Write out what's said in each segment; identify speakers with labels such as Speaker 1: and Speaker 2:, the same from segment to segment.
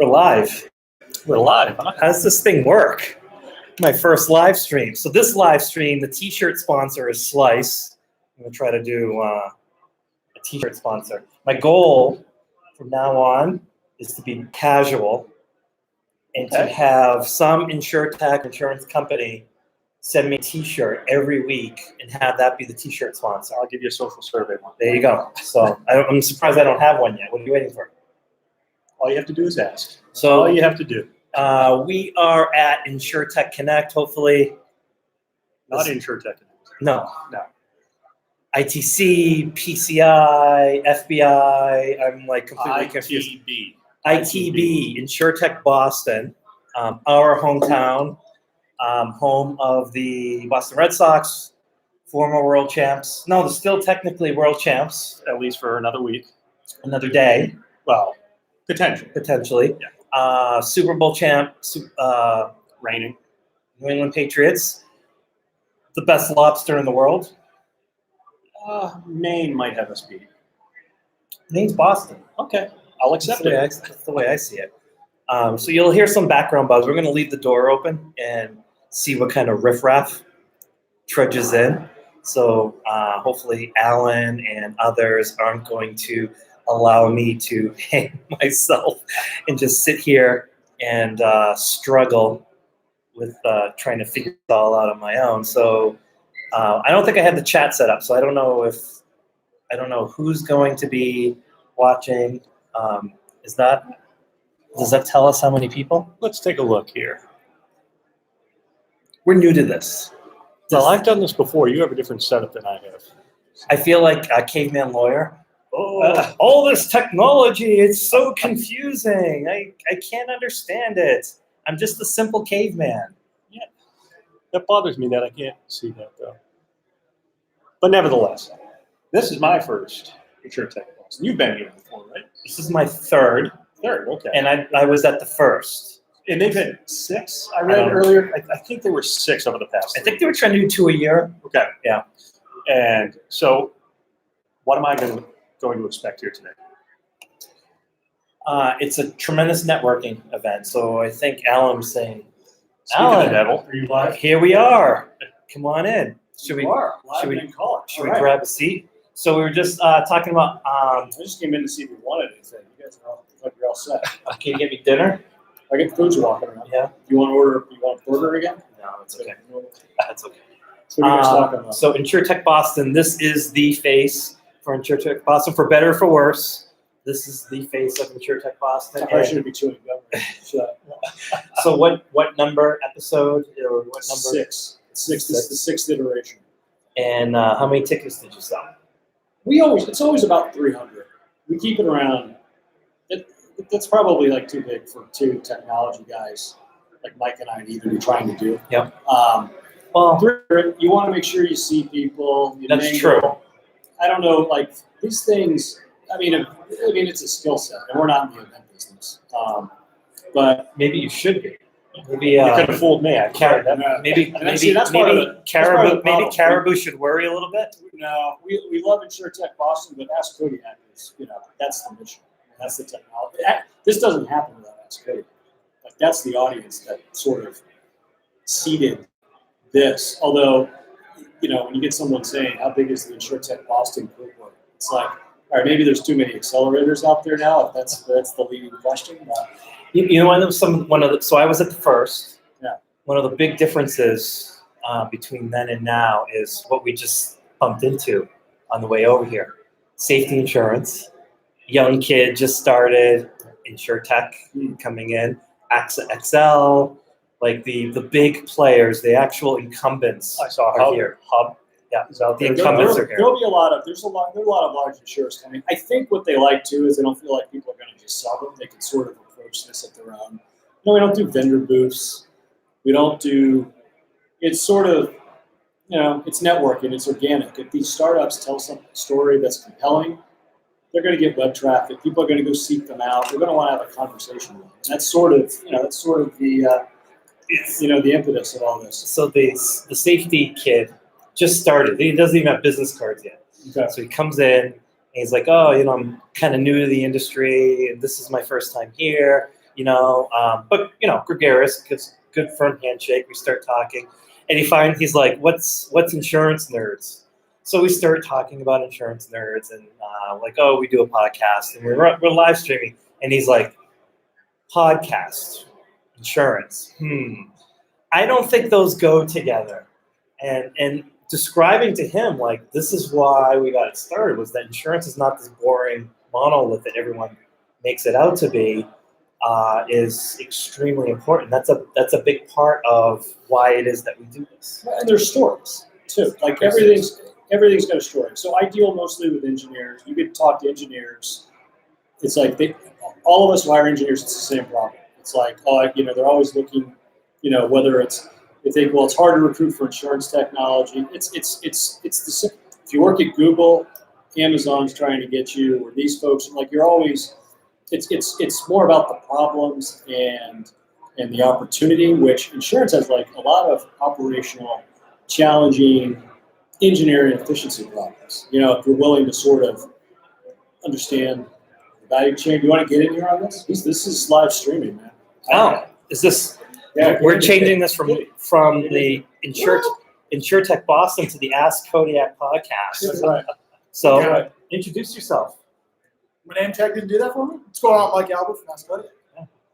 Speaker 1: We're live.
Speaker 2: We're live, huh?
Speaker 1: How does this thing work? My first live stream. So this live stream, the t-shirt sponsor is Slice. I'm gonna try to do a t-shirt sponsor. My goal from now on is to be casual and to have some Insurtech insurance company send me a t-shirt every week and have that be the t-shirt sponsor.
Speaker 2: I'll give you a social survey one.
Speaker 1: There you go. So I'm surprised I don't have one yet. What are you waiting for?
Speaker 2: All you have to do is ask.
Speaker 1: So
Speaker 2: all you have to do.
Speaker 1: We are at Insurtech Connect, hopefully.
Speaker 2: Not Insurtech.
Speaker 1: No.
Speaker 2: No.
Speaker 1: ITC, PCI, FBI. I'm like completely confused. ITB, Insurtech Boston, our hometown, home of the Boston Red Sox, former world champs. No, they're still technically world champs.
Speaker 2: At least for another week.
Speaker 1: Another day.
Speaker 2: Well, potentially.
Speaker 1: Yeah. Super Bowl champ,
Speaker 2: Reigning.
Speaker 1: New England Patriots. The best lobster in the world.
Speaker 2: Maine might have us beat.
Speaker 1: Maine's Boston.
Speaker 2: Okay. I'll accept it.
Speaker 1: That's the way I see it. So you'll hear some background buzz. We're going to leave the door open and see what kind of riffraff trudges in. So hopefully Alan and others aren't going to allow me to hang myself and just sit here and struggle with trying to figure it all out on my own. So I don't think I had the chat set up, so I don't know who's going to be watching. Does that tell us how many people?
Speaker 2: Let's take a look here.
Speaker 1: We're new to this.
Speaker 2: Well, I've done this before. You have a different setup than I have.
Speaker 1: I feel like a caveman lawyer. All this technology, it's so confusing. I can't understand it. I'm just a simple caveman.
Speaker 2: Yeah, that bothers me that I can't see that, though. But nevertheless, this is my first Insurtech Boston. You've been here before, right?
Speaker 1: This is my third.
Speaker 2: Okay.
Speaker 1: And I was at the first.
Speaker 2: And they've had 6, I read earlier. I think there were 6 over the past 3.
Speaker 1: I think they were trying to do 2 a year.
Speaker 2: Okay.
Speaker 1: Yeah.
Speaker 2: And so what am I going to expect here today?
Speaker 1: It's a tremendous networking event. So I think Alan was saying,
Speaker 2: Speaking of the devil,
Speaker 1: are you live? Here we are. Come on in. Should we grab a seat? So we were just talking about.
Speaker 2: I just came in to see if you wanted anything. You guys you're all set.
Speaker 1: Can you get me dinner?
Speaker 2: I get the food you're walking around.
Speaker 1: Yeah.
Speaker 2: You want a burger again?
Speaker 1: No, it's okay. That's okay.
Speaker 2: So
Speaker 1: Insurtech Boston, this is the face for Insurtech Boston, for better or for worse. This is the face of Insurtech Boston.
Speaker 2: I shouldn't be chewing gum.
Speaker 1: So what number episode or what number?
Speaker 2: 6. 6. This is the 6th iteration.
Speaker 1: And how many tickets did you sell?
Speaker 2: It's always about 300. We keep it around. That's probably like too big for 2 technology guys like Mike and I to even be trying to do.
Speaker 1: Yep.
Speaker 2: Well, you want to make sure you see people.
Speaker 1: That's true.
Speaker 2: I don't know, like these things. I mean, it's a skill set, and we're not in the event business. But
Speaker 1: maybe you should be. Maybe
Speaker 2: you could have fooled me.
Speaker 1: Maybe Caribou should worry a little bit.
Speaker 2: No, we love Insurtech Boston, but Ask Cody happens. That's the mission. That's the technology. This doesn't happen without Ask Cody. Like that's the audience that sort of seeded this. Although, when you get someone saying, "How big is the Insurtech Boston group?" It's like, all right, maybe there's too many accelerators out there now. If that's the leading question. So I was at the first.
Speaker 1: Yeah. One of the big differences between then and now is what we just bumped into on the way over here. Safety insurance. Young kid just started. Insurtech coming in. AXA XL. Like the big players, the actual incumbents.
Speaker 2: I saw
Speaker 1: are here. Hub. Yeah, the incumbents are here.
Speaker 2: There are a lot of large insurers coming. I think what they like too is they don't feel like people are going to just sell them. They can sort of approach this at their own. We don't do vendor booths. We don't do. It's sort of, it's networking. It's organic. If these startups tell some story that's compelling, they're going to get web traffic. People are going to go seek them out. They're going to want to have a conversation with them. And that's sort of the the impetus of all this.
Speaker 1: So the safety kid just started. He doesn't even have business cards yet.
Speaker 2: Okay.
Speaker 1: So he comes in and he's like, I'm kind of new to the industry and this is my first time here. But gregarious, because good firm handshake. We start talking, and he's like, "What's insurance nerds?" So we start talking about insurance nerds, and oh, we do a podcast, and we're live streaming, and he's like, "Podcast, insurance. I don't think those go together." And describing to him, like, this is why we got it started, was that insurance is not this boring monolith that everyone makes it out to be, is extremely important. That's a big part of why it is that we do this.
Speaker 2: And there's stories too. Like everything's got a story. So I deal mostly with engineers. You could talk to engineers. It's like all of us who hire engineers, it's the same problem. It's like, they're always looking, whether they think, well, it's hard to recruit for insurance technology. It's if you work at Google, Amazon's trying to get you, or these folks, like, you're always, it's more about the problems and the opportunity, which insurance has like a lot of operational, challenging engineering efficiency problems. If you're willing to sort of understand the value chain. Do you want to get in here on this? This is live streaming, man.
Speaker 1: Oh, is this?
Speaker 2: Yeah,
Speaker 1: we're changing this from the Insurtech Boston to the Ask Kodiak podcast.
Speaker 2: That's right.
Speaker 1: So
Speaker 3: Okay.
Speaker 1: introduce yourself.
Speaker 3: My name tag didn't do that for me. What's going on, Mike Albert from Ask Kodiak?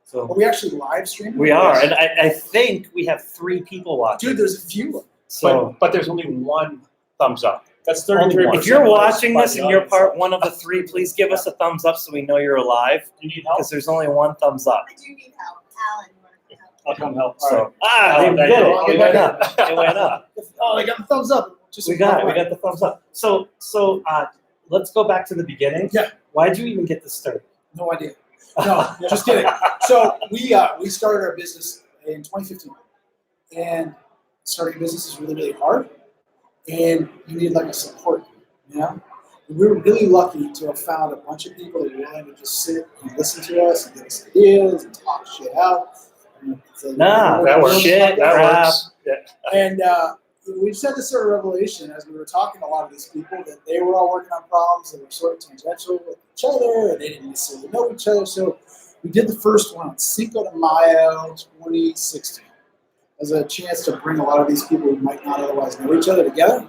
Speaker 1: So
Speaker 3: Are we actually live streaming?
Speaker 1: we are, and I think we have 3 people watching.
Speaker 3: Dude, there's a few.
Speaker 1: So
Speaker 4: But there's only one thumbs up.
Speaker 2: That's
Speaker 1: if
Speaker 2: 33%.
Speaker 1: you're watching this and you're
Speaker 2: part.
Speaker 1: one of the 3, please give us a thumbs up so we know you're alive.
Speaker 2: You need help?
Speaker 1: Because there's only 1 thumbs up.
Speaker 5: I do need help. Alan, you want to help?
Speaker 2: I'll come help. All
Speaker 1: So
Speaker 2: right.
Speaker 1: they did it.
Speaker 3: Oh,
Speaker 1: It went up. It went up.
Speaker 3: Oh, they got the thumbs up. Just
Speaker 1: We got the thumbs up. So let's go back to the beginning.
Speaker 3: Yeah.
Speaker 1: Why'd you even get this started?
Speaker 3: No idea. No, just kidding. So we started our business in 2015, and starting a business is really, really hard, and you need like a support, And we were really lucky to have found a bunch of people that were willing to just sit and listen to us and give us ideas and talk shit out. And say,
Speaker 4: that works.
Speaker 1: Shit,
Speaker 4: That
Speaker 1: crap.
Speaker 4: works.
Speaker 3: And we just had this sort of revelation as we were talking to a lot of these people that they were all working on problems that were sort of tangential with each other, and they didn't necessarily know each other. So we did the first one on Cinco de Mayo 2016 as a chance to bring a lot of these people who might not otherwise know each other together.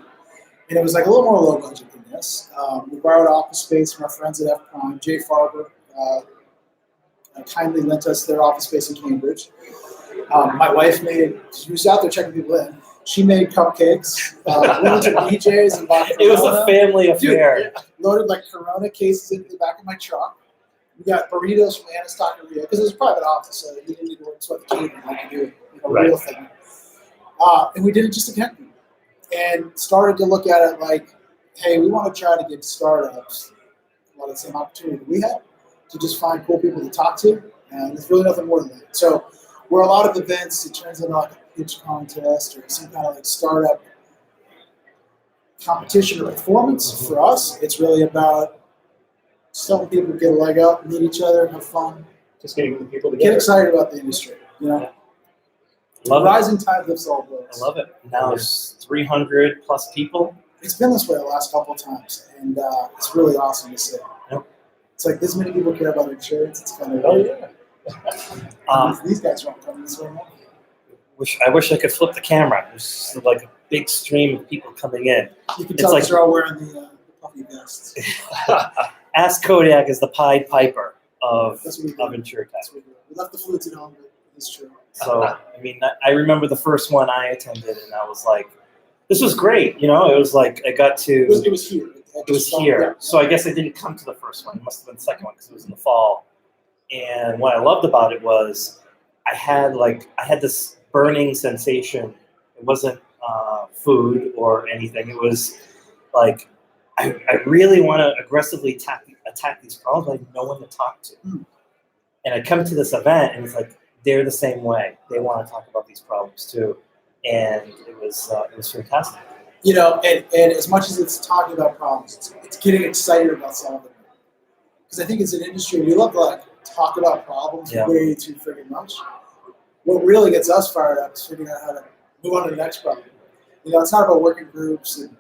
Speaker 3: And it was like a little more low budget than this. We borrowed office space from our friends at F Prime. Jay Farber kindly lent us their office space in Cambridge. My wife she was out there checking people in. She made cupcakes, went to BJ's and bought
Speaker 1: It was a
Speaker 3: Corona.
Speaker 1: family
Speaker 3: Dude,
Speaker 1: affair.
Speaker 3: Loaded like Corona cases into the back of my truck. We got burritos from Anna's Taqueria because it was a private office, so you didn't need to sweat the catering like you do a real thing. And we did it just to connect people and started to look at it like, hey, we want to try to give startups a lot of the same opportunity that we had to just find cool people to talk to, and there's really nothing more than that. So we're a lot of events. It turns into like a pitch contest or some kind of like startup competition or performance. For us, it's really about just helping people get a leg up, meet each other, have fun,
Speaker 4: Just getting the people
Speaker 3: get
Speaker 4: together.
Speaker 3: excited about the industry.
Speaker 1: Love it.
Speaker 3: Rising tide lifts all boats.
Speaker 1: I love it. Now it's 300 plus people.
Speaker 3: It's been this way the last couple of times, and it's really awesome to see.
Speaker 1: Yep.
Speaker 3: It's like this many people care about insurance. It's kind of these guys aren't coming this way now.
Speaker 1: I wish I could flip the camera. There's like a big stream of people coming in.
Speaker 3: You can
Speaker 1: It's
Speaker 3: tell
Speaker 1: like-
Speaker 3: they're all wearing the puffy vests.
Speaker 1: Ask Kodiak is the Pied Piper of
Speaker 3: That's what we do.
Speaker 1: Insurtech.
Speaker 3: That's what we do. We left the flutes at home, but it's true.
Speaker 1: So, I mean, I remember the first one I attended, and I was like, this was great. It was like I got to.
Speaker 3: It was here.
Speaker 1: It was here. So I guess I didn't come to the first one. It must have been the second one because it was in the fall. And what I loved about it was I had this burning sensation. It wasn't food or anything. It was like I really want to aggressively attack these problems. I have no one to talk to. And I come to this event, and it's like they're the same way. They want to talk about these problems too. And it was fantastic.
Speaker 3: And as much as it's talking about problems, it's getting excited about solving them. Because I think as an industry, we love to like talk about problems way too freaking much. What really gets us fired up is figuring out how to move on to the next problem. It's not about working groups and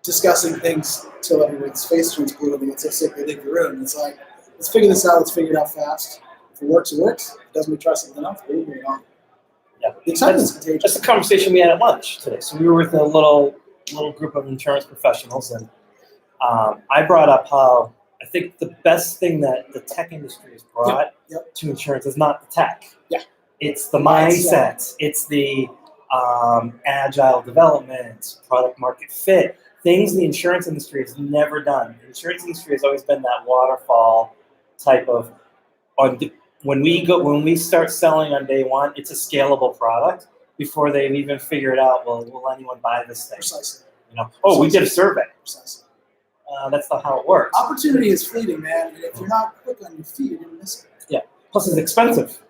Speaker 3: discussing things till everyone's face turns blue and they get so sick they leave the room. It's like, let's figure this out. Let's figure it out fast. If it works, it works. If it doesn't, we try something else. We're moving on.
Speaker 1: Yeah.
Speaker 3: The excitement is contagious.
Speaker 1: That's the conversation we had at lunch today. So we were with a little group of insurance professionals, and I brought up how I think the best thing that the tech industry has brought to insurance is not the tech.
Speaker 3: Yeah.
Speaker 1: It's the mindset. It's the agile development, product market fit, things the insurance industry has never done. The insurance industry has always been that waterfall type of when we start selling on day one, it's a scalable product before they've even figured out, well, will anyone buy this thing?
Speaker 3: Precisely.
Speaker 1: We did a survey.
Speaker 3: Precisely.
Speaker 1: That's not how it works.
Speaker 3: Opportunity is fleeting, man. And if you're not quick on your feet, you're gonna miss it.
Speaker 1: Yeah. Plus, it's expensive.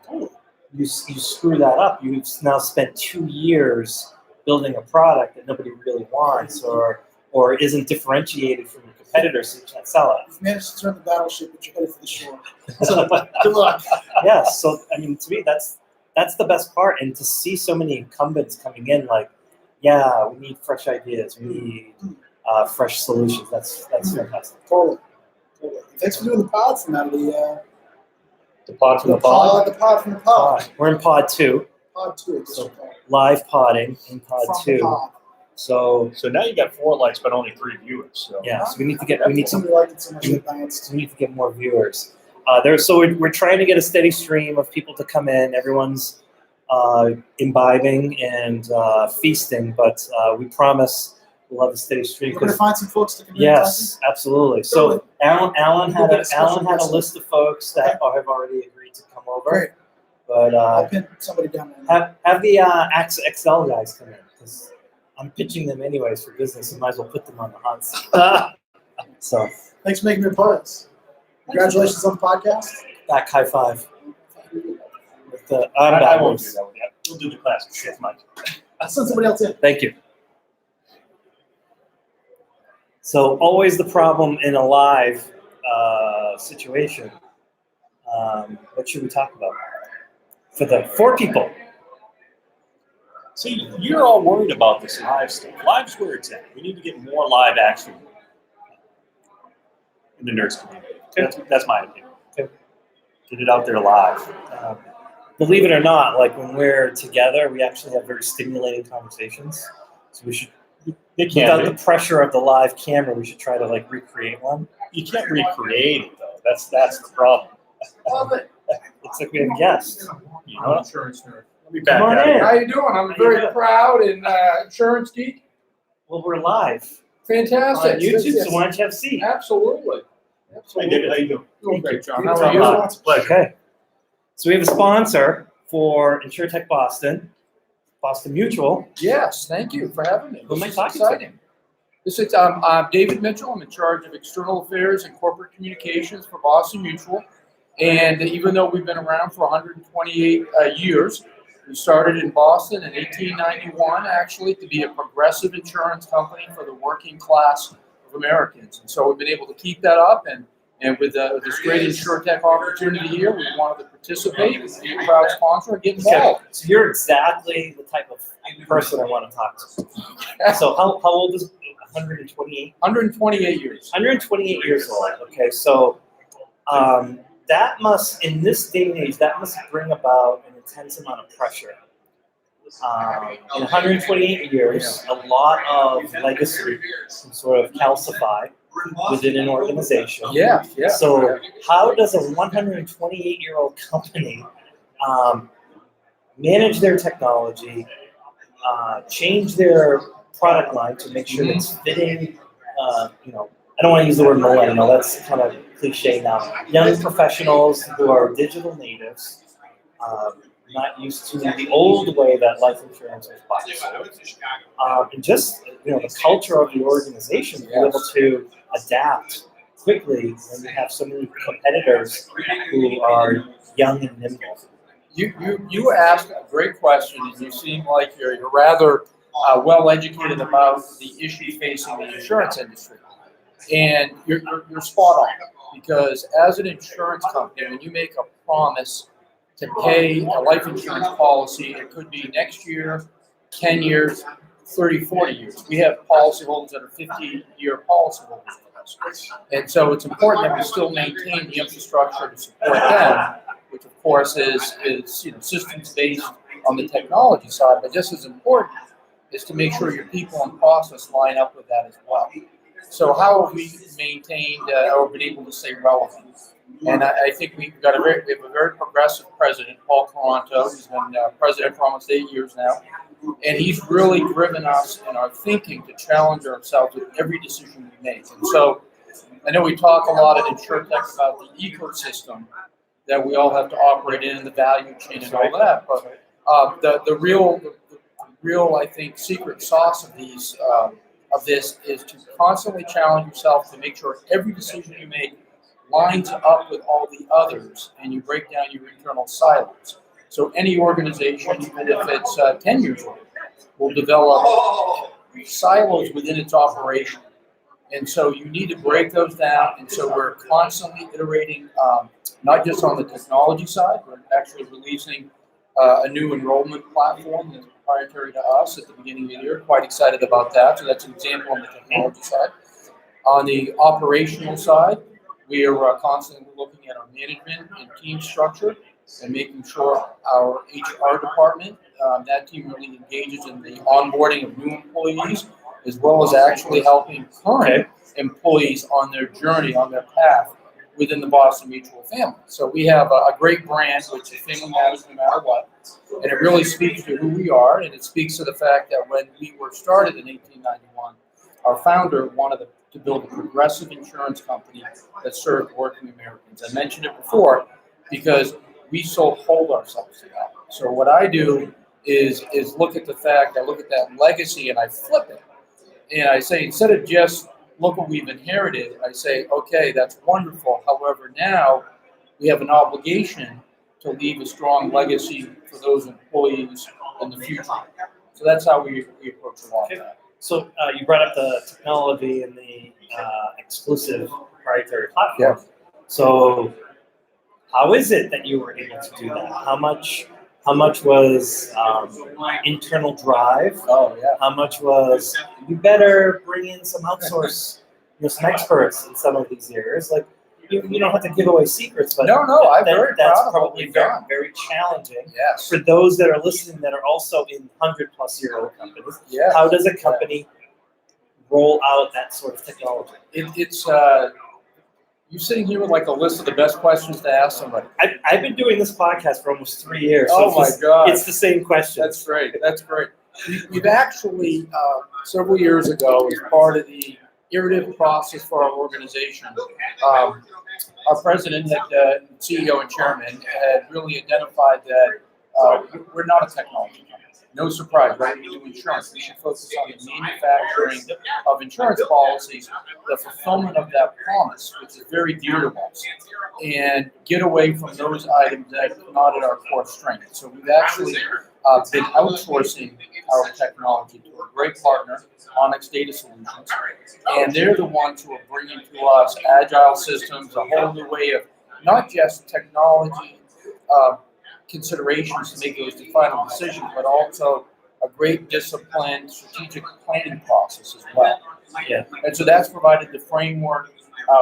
Speaker 1: You screw that up. You've now spent 2 years building a product that nobody really wants, or isn't differentiated from your competitors, so you can't sell it.
Speaker 3: You've managed to turn the battleship, but you're headed for the shore. So good luck.
Speaker 1: Yes. So to me, that's the best part. And to see so many incumbents coming in, like, yeah, we need fresh ideas. We need fresh solutions. That's fantastic.
Speaker 3: Totally. Thanks for doing the pods, Natalie.
Speaker 4: The pod from the pod.
Speaker 3: The pod from the pod.
Speaker 1: We're in pod 2.
Speaker 3: Pod 2.
Speaker 1: So live podding in pod
Speaker 3: From
Speaker 1: 2.
Speaker 3: the pod.
Speaker 1: So
Speaker 4: now you got 4 likes, but only 3 viewers. So
Speaker 1: so we need
Speaker 3: Somebody liked it so much they bounced.
Speaker 1: we need to get more viewers. We're trying to get a steady stream of people to come in. Everyone's imbibing and feasting, but we promise we'll have a steady stream.
Speaker 3: We're going to find some folks to come in.
Speaker 1: Yes, absolutely. So Alan had a list of folks that have already agreed to come over.
Speaker 3: Great.
Speaker 1: But
Speaker 3: I'll pin somebody down there.
Speaker 1: have the Axe XL guys come in, because I'm pitching them anyways for business. I might as well put them on the hot seat. So
Speaker 3: Thanks for making me a part of this. Congratulations on the podcast.
Speaker 1: back high five. With the
Speaker 4: I won't do that one yet. We'll do the classic shit, Mike.
Speaker 3: I'll send somebody else in.
Speaker 1: Thank you. So always the problem in a live situation. What should we talk about? For the 4 people.
Speaker 4: See, you're all worried about this live stuff. Live's where it's at. We need to get more live action in the nurse community. That's my opinion.
Speaker 1: Okay.
Speaker 4: Get it out there live.
Speaker 1: Believe it or not, like when we're together, we actually have very stimulating conversations. So we should,
Speaker 4: They can't.
Speaker 1: without the pressure of the live camera, we should try to like recreate one.
Speaker 4: You can't recreate it though. That's the problem.
Speaker 1: It's like we have a guest.
Speaker 4: You know?
Speaker 6: Insurance nerd.
Speaker 4: Let me back
Speaker 1: Come on
Speaker 4: out.
Speaker 1: in.
Speaker 6: How you doing? I'm
Speaker 1: How you
Speaker 6: very
Speaker 1: doing?
Speaker 6: proud and insurance geek.
Speaker 1: Well, we're live
Speaker 6: Fantastic.
Speaker 1: on YouTube, so why don't you have a seat?
Speaker 6: Absolutely.
Speaker 4: Hey, David, how you doing?
Speaker 6: Doing great, John.
Speaker 3: Thank
Speaker 6: How
Speaker 3: you.
Speaker 6: are you?
Speaker 4: Pleasure.
Speaker 1: Okay. So we have a sponsor for Insurtech Boston, Boston Mutual.
Speaker 6: Yes, thank you for having me.
Speaker 1: Who am I
Speaker 6: This is
Speaker 1: talking to?
Speaker 6: exciting. This is I'm David Mitchell. I'm in charge of external affairs and corporate communications for Boston Mutual. And even though we've been around for 128 years, we started in Boston in 1891, actually, to be a progressive insurance company for the working class of Americans. And so we've been able to keep that up. And with this great Insurtech opportunity here, we wanted to participate, be a proud sponsor, and get involved.
Speaker 1: Okay. So you're exactly the type of person I want to talk to. So how old is 128?
Speaker 6: 128 years.
Speaker 1: 128 years old. Okay, so that must, in this day and age, that must bring about an intense amount of pressure. In 128 years, a lot of legacy can sort of calcify within an organization.
Speaker 6: Yeah.
Speaker 1: So how does a 128-year-old company manage their technology, change their product line to make sure it's fitting? I don't want to use the word millennial. That's kind of cliche now. Young professionals who are digital natives, not used to the old way that life insurance was bought. And just the culture of the organization, to be able to adapt quickly when you have so many competitors who are young and nimble.
Speaker 6: You asked a great question, and you seem like you're rather well educated about the issues facing the insurance industry. And you're spot on, because as an insurance company, when you make a promise to pay a life insurance policy, it could be next year, 10 years, 30, 40 years. We have policyholders that are 50-year policyholders with us. And so it's important that we still maintain the infrastructure to support them which of course is systems based on the technology side, but just as important is to make sure your people and process line up with that as well. So how have we maintained or been able to stay relevant? And I think we have a very progressive president, Paul Toronto. He's been president for almost 8 years now, and he's really driven us in our thinking to challenge ourselves with every decision we make. And so I know we talk a lot at Insurtech about the ecosystem that we all have to operate in, the value chain and all that, but the real I think secret sauce of this is to constantly challenge yourself to make sure every decision you make lines up with all the others, and you break down your internal silos. So any organization, even if it's 10 years old, will develop silos within its operation. And so you need to break those down. And so we're constantly iterating, not just on the technology side, we're actually releasing a new enrollment platform that's proprietary to us at the beginning of the year. Quite excited about that. So that's an example on the technology side. On the operational side, we are constantly looking at our management and team structure and making sure our HR department, that team really engages in the onboarding of new employees, as well as actually helping current employees on their journey, on their path within the Boston Mutual family. So we have a great brand, which is family matters no matter what, and it really speaks to who we are, and it speaks to the fact that when we were started in 1891, our founder wanted to build a progressive insurance company that served working Americans. I mentioned it before because we so hold ourselves to that. So what I do is look at the fact, I look at that legacy and I flip it. And I say, instead of just look what we've inherited, I say, okay, that's wonderful. However, now we have an obligation to leave a strong legacy for those employees in the future. So that's how we approach a lot of that.
Speaker 1: So you brought up the technology and the exclusive proprietary platform.
Speaker 6: Yeah.
Speaker 1: So how is it that you were able to do that? How much was internal drive?
Speaker 6: Oh, yeah.
Speaker 1: How much was you better bring in some outsource, some experts in some of these areas? Like you don't have to give away secrets, but
Speaker 6: No, I'm very proud
Speaker 1: that's
Speaker 6: of what
Speaker 1: probably
Speaker 6: we've
Speaker 1: very,
Speaker 6: done.
Speaker 1: very challenging
Speaker 6: Yes.
Speaker 1: for those that are listening that are also in 100-plus-year-old companies.
Speaker 6: Yeah.
Speaker 1: How does a company roll out that sort of technology?
Speaker 6: It's you're sitting here with like a list of the best questions to ask somebody.
Speaker 1: I've been doing this podcast for almost 3 years. So
Speaker 6: Oh my God.
Speaker 1: It's the same question.
Speaker 6: That's great. That's great. We've actually, several years ago, as part of the iterative process for our organization, our president, CEO and chairman, had really identified that we're not a technology company. No surprise, right? We do insurance. We should focus on the manufacturing of insurance policies, the fulfillment of that promise, which is very dear to us, and get away from those items that are not at our core strength. So we've actually been outsourcing our technology to a great partner, Onyx Data Solutions, and they're the ones who are bringing to us agile systems, a whole new way of not just technology considerations to make those final decisions, but also a great disciplined strategic planning process as well.
Speaker 1: Yeah.
Speaker 6: And so that's provided the framework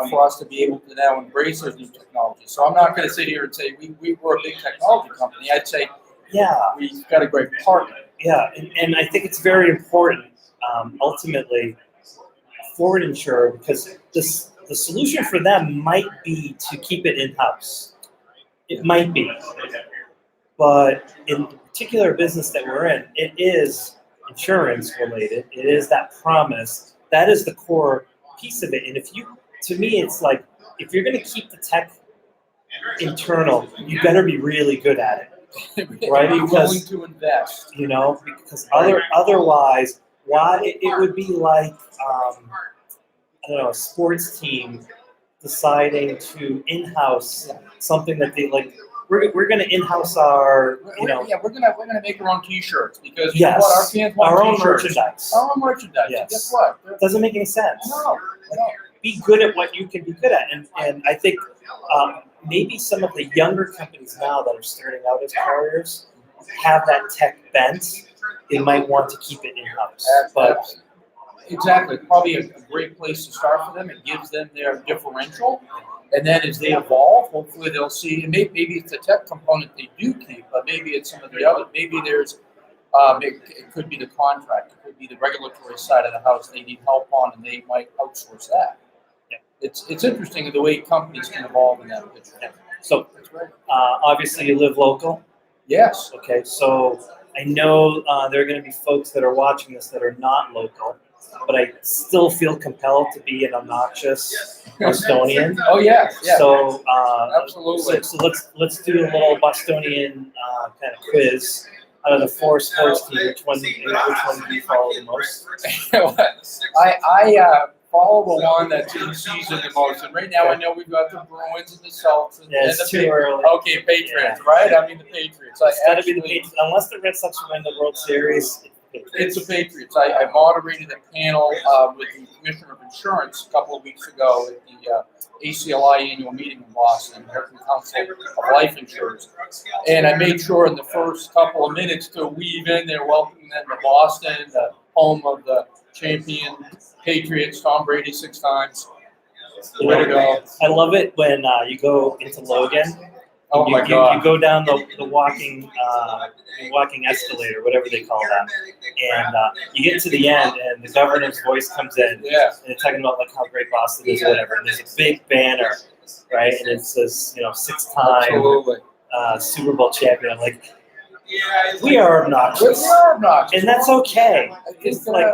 Speaker 6: for us to be able to now embrace those new technologies. So I'm not going to sit here and say we're a big technology company. I'd say, yeah, we've got a great partner.
Speaker 1: Yeah, and I think it's very important, ultimately, for an insurer, because the solution for them might be to keep it in-house. It might be. But in the particular business that we're in, it is insurance related. It is that promise. That is the core piece of it. And to me, it's like, if you're going to keep the tech internal, you better be really good at it. Right?
Speaker 6: Be willing to invest.
Speaker 1: Because otherwise, why it would be like, a sports team deciding to in-house something that they like. We're going to in-house our,
Speaker 6: Yeah, we're gonna make our own T-shirts because
Speaker 1: yes,
Speaker 6: what our fans want
Speaker 1: our own
Speaker 6: T-shirts.
Speaker 1: merchandise.
Speaker 6: Our own merchandise.
Speaker 1: Yes.
Speaker 6: Guess what?
Speaker 1: It doesn't make any sense.
Speaker 6: No.
Speaker 1: Be good at what you can be good at, and I think maybe some of the younger companies now that are starting out as carriers have that tech bent. They might want to keep it in-house, but.
Speaker 6: Exactly. Probably a great place to start for them. It gives them their differential. And then as they evolve, hopefully they'll see, and maybe it's a tech component they do keep, but maybe it's some of the other, maybe there's, it could be the contract, it could be the regulatory side of the house they need help on, and they might outsource that.
Speaker 1: Yeah.
Speaker 6: It's interesting the way companies can evolve in that picture.
Speaker 1: Yeah. So
Speaker 6: That's great.
Speaker 1: obviously you live local.
Speaker 6: Yes.
Speaker 1: Okay, so I know there are going to be folks that are watching this that are not local, but I still feel compelled to be an obnoxious Bostonian.
Speaker 6: Oh yeah. Yeah.
Speaker 1: So
Speaker 6: absolutely.
Speaker 1: So let's do a little Bostonian kind of quiz. Out of the 4 sports teams, which one do you follow the most?
Speaker 6: I follow the one that's in season the most, and right now I know we've got the Bruins and the Celtics and,
Speaker 1: Yeah,
Speaker 6: and
Speaker 1: it's
Speaker 6: the
Speaker 1: too
Speaker 6: Patriots.
Speaker 1: early.
Speaker 6: Okay, Patriots, right? I mean the Patriots.
Speaker 1: It's got to be the Patriots. Unless the Red Sox win the World Series,
Speaker 6: It's the Patriots. I moderated a panel with the Commissioner of Insurance a couple of weeks ago at the ACLI annual meeting in Boston, American Council of Life Insurance. And I made sure in the first couple of minutes to weave in there, welcoming them to Boston, the home of the champion Patriots, Tom Brady 6 times. Way to go.
Speaker 1: I love it when you go into Logan.
Speaker 6: Oh my God.
Speaker 1: You go down the walking escalator, whatever they call that, and you get to the end, and the governor's voice comes in,
Speaker 6: Yeah.
Speaker 1: and they're talking about like how great Boston is, or whatever. And there's a big banner, right, and it says 6-time
Speaker 6: Absolutely.
Speaker 1: Super Bowl champion. I'm like, we are obnoxious,
Speaker 6: We are obnoxious.
Speaker 1: and that's okay.
Speaker 6: I think,
Speaker 1: It's like,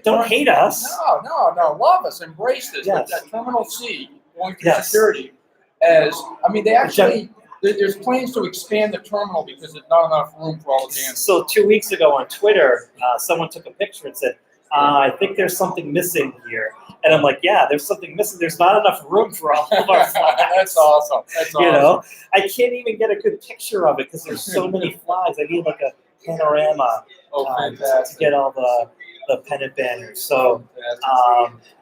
Speaker 1: don't hate us.
Speaker 6: No. Love us. Embrace this.
Speaker 1: Yes.
Speaker 6: That Terminal C going through
Speaker 1: Yes.
Speaker 6: security. They actually, there's plans to expand the terminal because there's not enough room for all the bands.
Speaker 1: So 2 weeks ago on Twitter, someone took a picture and said, I think there's something missing here. And I'm like, yeah, there's something missing. There's not enough room for all of our flags.
Speaker 6: That's awesome. That's awesome.
Speaker 1: You know, I can't even get a good picture of it because there's so many flags. I need like a panorama
Speaker 6: Oh,
Speaker 1: to
Speaker 6: fantastic.
Speaker 1: get all the pennant banners. So,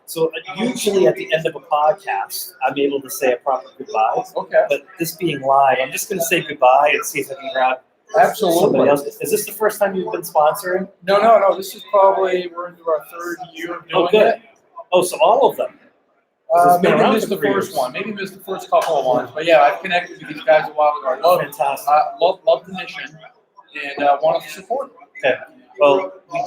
Speaker 1: so usually at the end of a podcast, I'm able to say a proper goodbye.
Speaker 6: Okay.
Speaker 1: But this being live, I'm just going to say goodbye and see if I can grab
Speaker 6: Absolutely.
Speaker 1: somebody else. Is this the first time you've been sponsoring?
Speaker 6: No. This is probably, we're into our 3rd year of doing
Speaker 1: good.
Speaker 6: it.
Speaker 1: Oh, so all of them. This has been
Speaker 6: Maybe
Speaker 1: around
Speaker 6: missed
Speaker 1: for
Speaker 6: the
Speaker 1: 3
Speaker 6: first
Speaker 1: years.
Speaker 6: one. Maybe missed the first couple of ones. But yeah, I've connected with these guys a while ago. I love the mission and wanted to support them.
Speaker 1: Okay. Well, we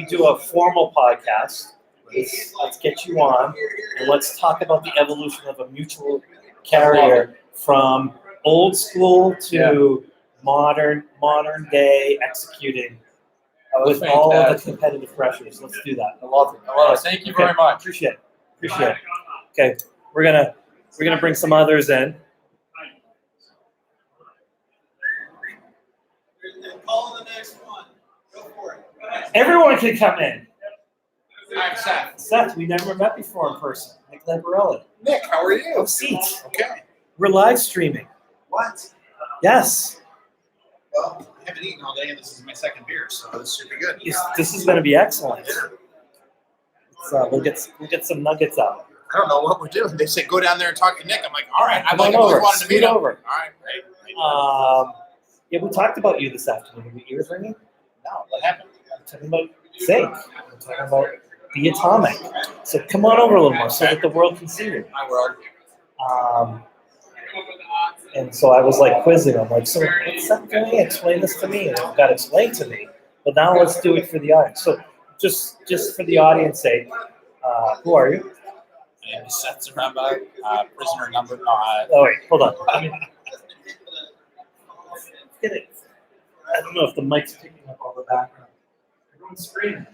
Speaker 1: do a formal podcast. Let's get you on and let's talk about the evolution of a mutual carrier from old school to modern day executing with all of the competitive pressures. Let's do that.
Speaker 6: I love it. Thank you very much.
Speaker 1: Appreciate it. Okay, we're gonna bring some others in.
Speaker 7: Call the next one. Go for it.
Speaker 1: Everyone can come in.
Speaker 7: I'm Seth.
Speaker 1: Seth, we never met before in person. Nick Lamparelli.
Speaker 7: Nick, how are you?
Speaker 1: Have a seat.
Speaker 7: Okay.
Speaker 1: We're live streaming.
Speaker 7: What?
Speaker 1: Yes.
Speaker 7: Well, I haven't eaten all day, and this is my 2nd beer, so this should be good.
Speaker 1: This is going to be excellent. We'll get some nuggets out.
Speaker 7: I don't know what we're doing. They say go down there and talk to Nick. I'm like, all right. I've
Speaker 1: Come on
Speaker 7: always
Speaker 1: over.
Speaker 7: wanted to meet
Speaker 1: Scoot
Speaker 7: him.
Speaker 1: over.
Speaker 7: All right, great.
Speaker 1: Yeah, we talked about you this afternoon. Were you ears ringing?
Speaker 7: No, what happened?
Speaker 1: I'm talking about Zinc. I'm talking about the atomic. So come on over a little more so that the world can see you.
Speaker 7: Hi, world.
Speaker 1: And so I was like quizzing him, like, so what's that doing? Explain this to me. And it got explained to me. But now let's do it for the audience. So just for the audience sake, who are you?
Speaker 7: My name is Seth Zaremba, prisoner number 5.
Speaker 1: Oh wait, hold on. Get it. I don't know if the mic's picking up all the background. Everyone's screaming.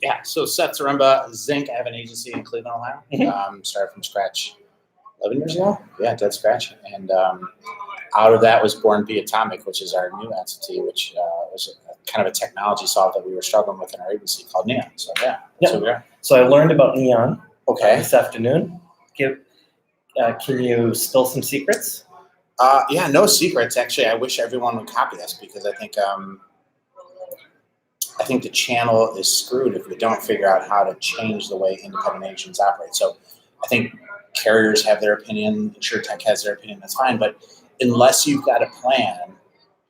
Speaker 7: Yeah, so Seth Zaremba, Zinc. I have an agency in Cleveland, Ohio. Started from scratch 11 years ago. Yeah, dead scratch. And out of that was born The Atomic, which is our new entity, which was kind of a technology solve that we were struggling with in our agency called Neon. So yeah, that's what we are.
Speaker 1: So I learned about Neon
Speaker 7: Okay.
Speaker 1: this afternoon. Can you spill some secrets?
Speaker 7: Yeah, no secrets. Actually, I wish everyone would copy this because I think the channel is screwed if we don't figure out how to change the way independent agents operate. So I think carriers have their opinion, Insurtech has their opinion, that's fine. But unless you've got a plan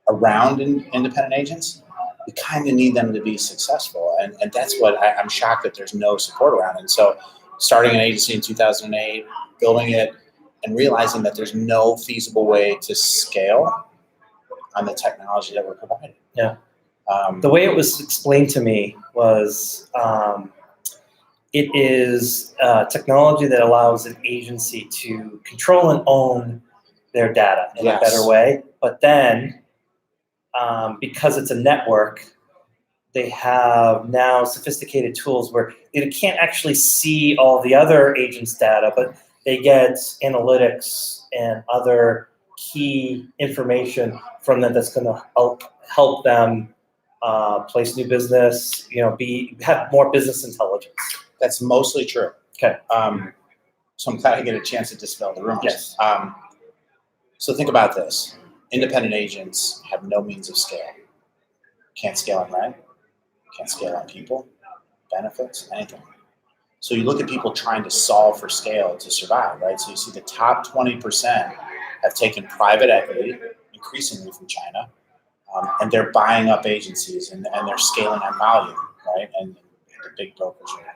Speaker 7: around independent agents, we kind of need them to be successful. And that's what I'm shocked that there's no support around. And so starting an agency in 2008, building it, and realizing that there's no feasible way to scale on the technology that we're providing.
Speaker 1: Yeah. The way it was explained to me was it is technology that allows an agency to control and own their data in a better way. But then, because it's a network, they have now sophisticated tools where they can't actually see all the other agents' data, but they get analytics and other key information from them that's going to help them place new business, have more business intelligence.
Speaker 7: That's mostly true.
Speaker 1: Okay.
Speaker 7: So I'm glad I get a chance to dispel the rumors.
Speaker 1: Yes.
Speaker 7: So think about this. Independent agents have no means of scale. Can't scale on rent, can't scale on people, benefits, anything. So you look at people trying to solve for scale to survive, right? So you see the top 20% have taken private equity, increasingly from China, and they're buying up agencies and they're scaling on volume, right? And the big brokers are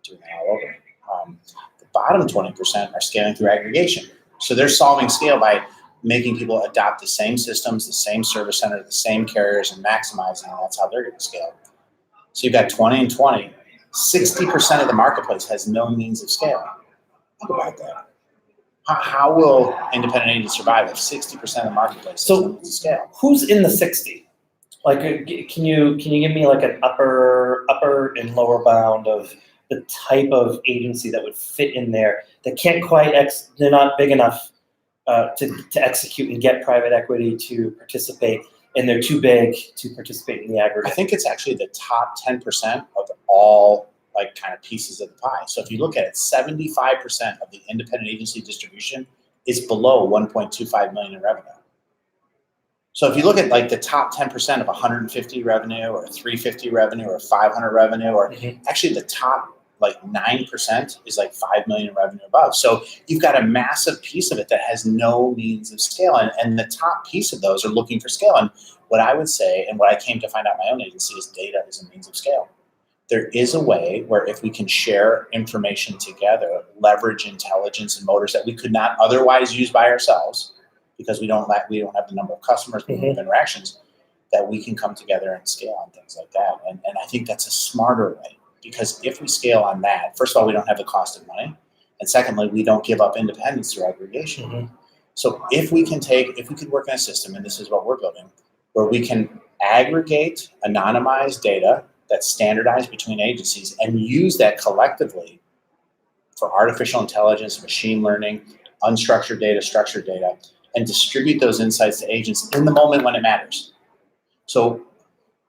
Speaker 7: doing that all over. The bottom 20% are scaling through aggregation. So they're solving scale by making people adopt the same systems, the same service center, the same carriers, and maximizing, and that's how they're going to scale. So you've got 20 and 20. 60% of the marketplace has no means of scale. Think about that. How will independent agents survive if 60% of the marketplace has no means of scale?
Speaker 1: Who's in the 60? Like, can you give me like an upper and lower bound of the type of agency that would fit in there that can't quite they're not big enough to execute and get private equity to participate, and they're too big to participate in the aggregate?
Speaker 7: I think it's actually the top 10% of all like kind of pieces of the pie. So if you look at it, 75% of the independent agency distribution is below 1.25 million in revenue. So if you look at like the top 10% of 150 revenue or 350 revenue or 500 revenue, or actually the top like 9% is like 5 million in revenue above. So you've got a massive piece of it that has no means of scale. And the top piece of those are looking for scale. And what I would say, and what I came to find out in my own agency, is data is a means of scale. There is a way where if we can share information together, leverage intelligence and motors that we could not otherwise use by ourselves, because we don't have the number of customers, the number of interactions, that we can come together and scale on things like that. And I think that's a smarter way. Because if we scale on that, first of all, we don't have the cost of money. And secondly, we don't give up independence through aggregation. So if we could work in a system, and this is what we're building, where we can aggregate anonymized data that's standardized between agencies and use that collectively for artificial intelligence, machine learning, unstructured data, structured data, and distribute those insights to agents in the moment when it matters. So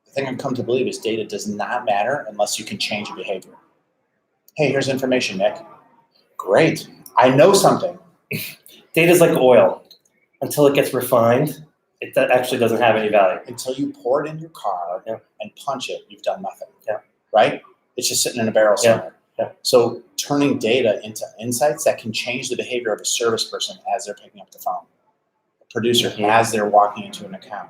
Speaker 7: the thing I've come to believe is data does not matter unless you can change a behavior. Hey, here's information, Nick. Great. I know something.
Speaker 1: Data's like oil. Until it gets refined, it actually doesn't have any value.
Speaker 7: Until you pour it in your car and punch it, you've done nothing. Right? It's just sitting in a barrel somewhere. So turning data into insights that can change the behavior of a service person as they're picking up the phone, a producer as they're walking into an account,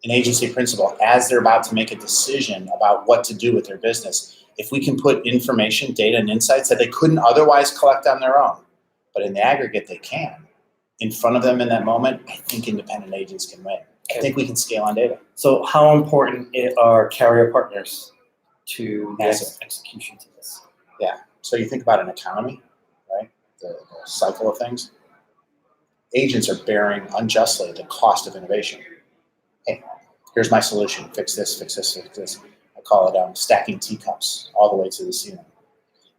Speaker 7: an agency principal as they're about to make a decision about what to do with their business. If we can put information, data, and insights that they couldn't otherwise collect on their own, but in the aggregate they can, in front of them in that moment, I think independent agents can win. I think we can scale on data.
Speaker 1: So how important are carrier partners to the execution to this?
Speaker 7: Yeah. So you think about an economy, right? The cycle of things. Agents are bearing unjustly the cost of innovation. Hey, here's my solution. Fix this, fix this, fix this. I call it stacking teacups all the way to the ceiling.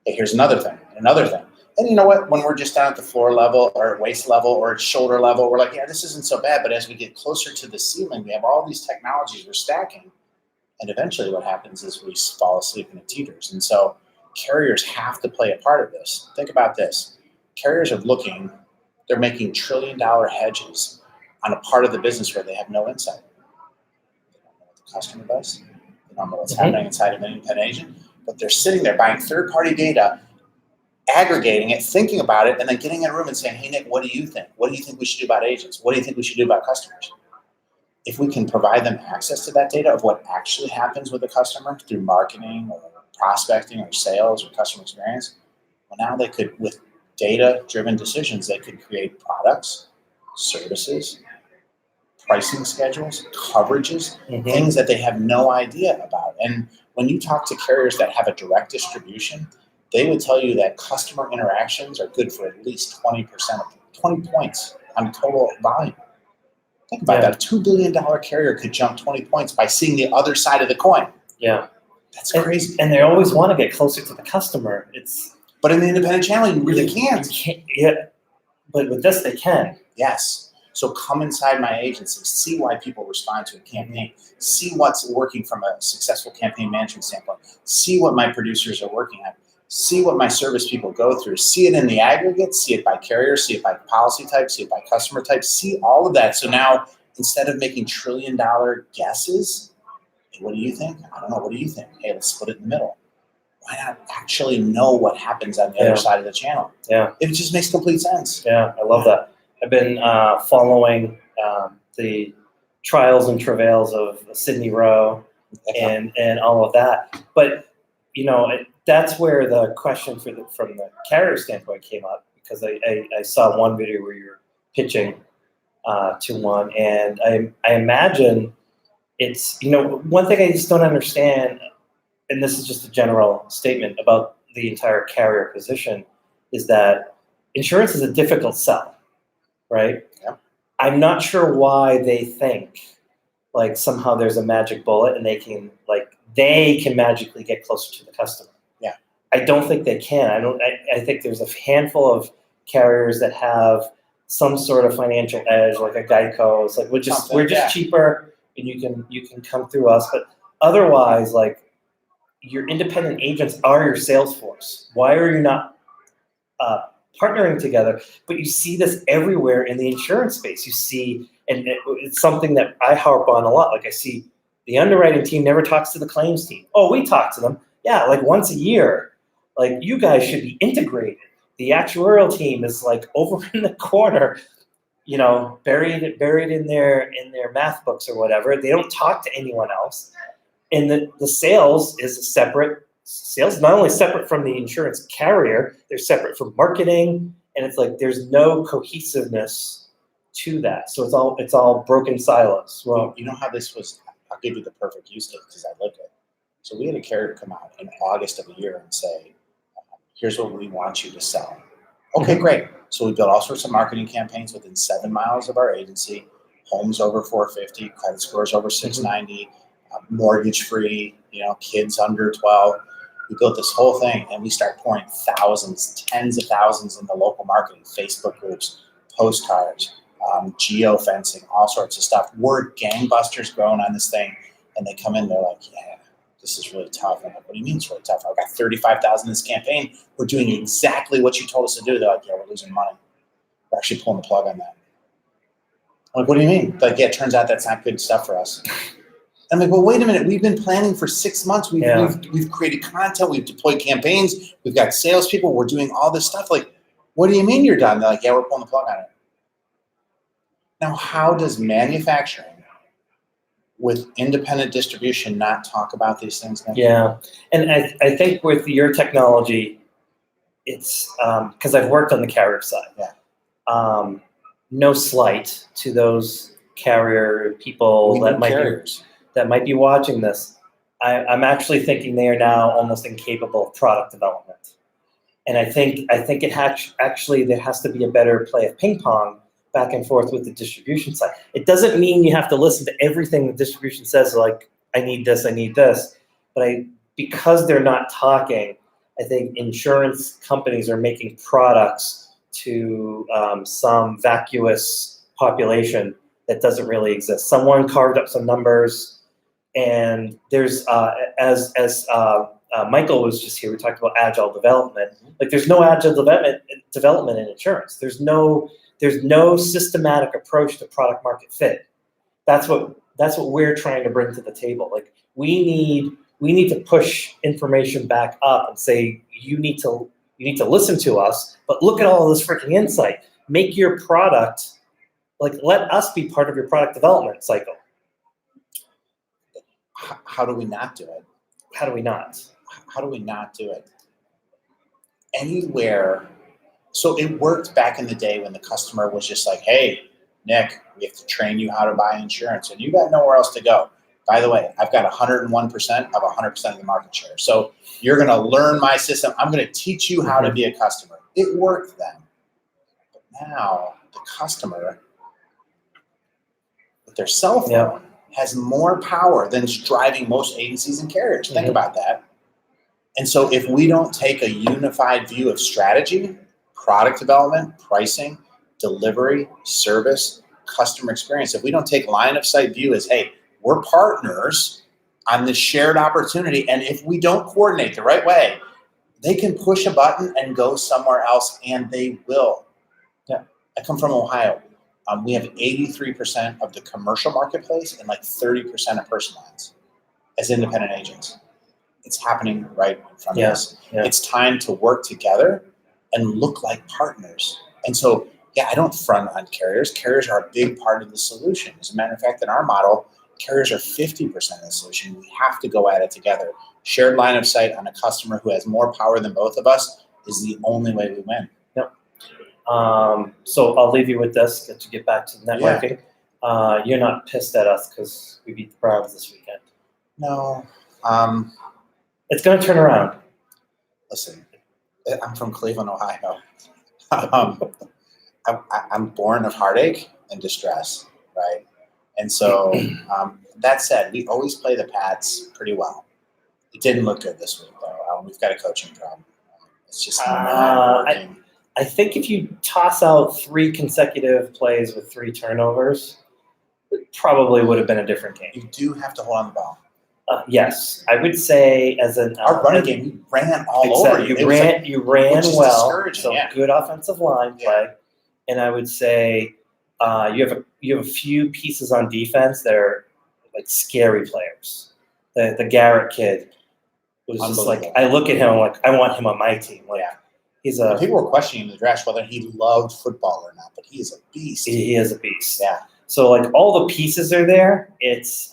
Speaker 7: Hey, here's another thing, and another thing. And you know what? When we're just down at the floor level or at waist level or at shoulder level, we're like, yeah, this isn't so bad. But as we get closer to the ceiling, we have all these technologies we're stacking. And eventually what happens is we fall asleep and it teeters. And so carriers have to play a part of this. Think about this. Carriers are they're making $1 trillion hedges on a part of the business where they have no insight. They don't know what the customer does. They don't know what's happening inside of an independent agent. But they're sitting there buying third-party data, aggregating it, thinking about it, and then getting in a room and saying, hey, Nick, what do you think? What do you think we should do about agents? What do you think we should do about customers? if we can provide them access to that data of what actually happens with the customer through marketing or prospecting or sales or customer experience, well, now they could, with data-driven decisions, they could create products, services, pricing schedules, coverages, things that they have no idea about. And when you talk to carriers that have a direct distribution, they would tell you that customer interactions are good for at least 20%, 20 points on total volume. Think about that. A $2 billion carrier could jump 20 points by seeing the other side of the coin.
Speaker 1: Yeah.
Speaker 7: That's crazy.
Speaker 1: And they always want to get closer to the customer.
Speaker 7: But in the independent channel, you really can't.
Speaker 1: Yeah. But with this, they can.
Speaker 7: Yes. So come inside my agency, see why people respond to a campaign, see what's working from a successful campaign management standpoint, see what my producers are working on, see what my service people go through, see it in the aggregate, see it by carrier, see it by policy type, see it by customer type, see all of that. So now, instead of making $1 trillion guesses, hey, what do you think? I don't know. What do you think? Hey, let's split it in the middle. Why not actually know what happens on the other side of the channel?
Speaker 1: Yeah.
Speaker 7: It just makes complete sense.
Speaker 1: Yeah, I love that. I've been following the trials and travails of Sydney Rowe and all of that. But, that's where the question from the carrier standpoint came up, because I saw one video where you're pitching to one, and I imagine it's, one thing I just don't understand, and this is just a general statement about the entire carrier position, is that insurance is a difficult sell, right?
Speaker 7: Yeah.
Speaker 1: I'm not sure why they think like somehow there's a magic bullet and they can magically get closer to the customer.
Speaker 7: Yeah.
Speaker 1: I don't think they can. I think there's a handful of carriers that have some sort of financial edge, like a Geico. It's like we're just cheaper, and you can come through us. But otherwise, like, your independent agents are your sales force. Why are you not partnering together? But you see this everywhere in the insurance space. You see, and it's something that I harp on a lot. Like, I see the underwriting team never talks to the claims team. Oh, we talk to them. Yeah, like once a year. Like, you guys should be integrated. The actuarial team is like over in the corner, buried in their math books or whatever. They don't talk to anyone else. And the sales is a separate sales, not only separate from the insurance carrier, they're separate from marketing, and it's like there's no cohesiveness to that. So it's all broken silos.
Speaker 7: Well, you know how this was? I'll give you the perfect use case because I lived it. So we had a carrier come out in August of a year and say, here's what we want you to sell. Okay, great. So we built all sorts of marketing campaigns within 7 miles of our agency, homes over 450, credit scores over 690, mortgage free, kids under 12. We built this whole thing, and we start pouring thousands, tens of thousands into local marketing, Facebook groups, postcards, geofencing, all sorts of stuff. We're gangbusters growing on this thing, and they come in, they're like, yeah, this is really tough. I'm like, what do you mean it's really tough? I got 35,000 in this campaign. We're doing exactly what you told us to do. They're like, yeah, we're losing money. We're actually pulling the plug on that. I'm like, what do you mean? Like, yeah, it turns out that's not good stuff for us. I'm like, well, wait a minute. We've been planning for 6 months. We've created content. We've deployed campaigns. We've got salespeople. We're doing all this stuff. Like, what do you mean you're done? They're like, yeah, we're pulling the plug on it. Now, how does manufacturing with independent distribution not talk about these things?
Speaker 1: Yeah, and I think with your technology, it's because I've worked on the carrier side.
Speaker 7: Yeah.
Speaker 1: No slight to those carrier people that might be watching this. I'm actually thinking they are now almost incapable of product development, and I think it actually there has to be a better play of ping pong back and forth with the distribution side. It doesn't mean you have to listen to everything the distribution says, like, I need this, but because they're not talking, I think insurance companies are making products to some vacuous population that doesn't really exist. Someone carved up some numbers, and there's as Michael was just here, we talked about agile development. Like, there's no agile development in insurance. There's no systematic approach to product market fit. That's what we're trying to bring to the table. Like, we need to push information back up and say, you need to listen to us, but look at all this freaking insight. Make your product, like, let us be part of your product development cycle.
Speaker 7: how do we not do it?
Speaker 1: How do we not?
Speaker 7: How do we not do it? Anywhere. So it worked back in the day when the customer was just like, hey, Nick, we have to train you how to buy insurance and you got nowhere else to go. By the way, I've got 101% of 100% of the market share. So you're going to learn my system. I'm going to teach you how to be a customer. It worked then. But now the customer with their cell phone has more power than driving most agencies and carriers. Think about that. And so if we don't take a unified view of strategy, product development, pricing, delivery, service, customer experience, if we don't take line of sight view as, hey, we're partners on this shared opportunity, and if we don't coordinate the right way, they can push a button and go somewhere else, and they will. Yeah, I come from Ohio. We have 83% of the commercial marketplace and like 30% of personal lines as independent agents. It's happening right in front of us. Yeah. It's time to work together and look like partners. And so, yeah, I don't front on carriers. Carriers are a big part of the solution. As a matter of fact, in our model, carriers are 50% of the solution. We have to go at it together. Shared line of sight on a customer who has more power than both of us is the only way we win.
Speaker 1: Yep. So I'll leave you with this to get back to networking. Yeah. You're not pissed at us because we beat the Browns this weekend.
Speaker 7: No.
Speaker 1: It's going to turn around.
Speaker 7: Listen, I'm from Cleveland, Ohio. I'm born of heartache and distress, right? And so that said, we always play the Pats pretty well. It didn't look good this week, though. We've got a coaching problem. It's just not working.
Speaker 1: I think if you toss out 3 consecutive plays with 3 turnovers, it probably would have been a different game.
Speaker 7: You do have to hold on the ball.
Speaker 1: Yes, I would say as an
Speaker 7: our running game, we ran all over you.
Speaker 1: You ran well, so
Speaker 7: yeah.
Speaker 1: Good offensive line play, and I would say you have a few pieces on defense that are like scary players. The Garrett kid was just like, I look at him like I want him on my team. Like he's a.
Speaker 7: People were questioning in the draft whether he loved football or not, but he is a beast.
Speaker 1: He is a beast.
Speaker 7: Yeah.
Speaker 1: So like all the pieces are there. It's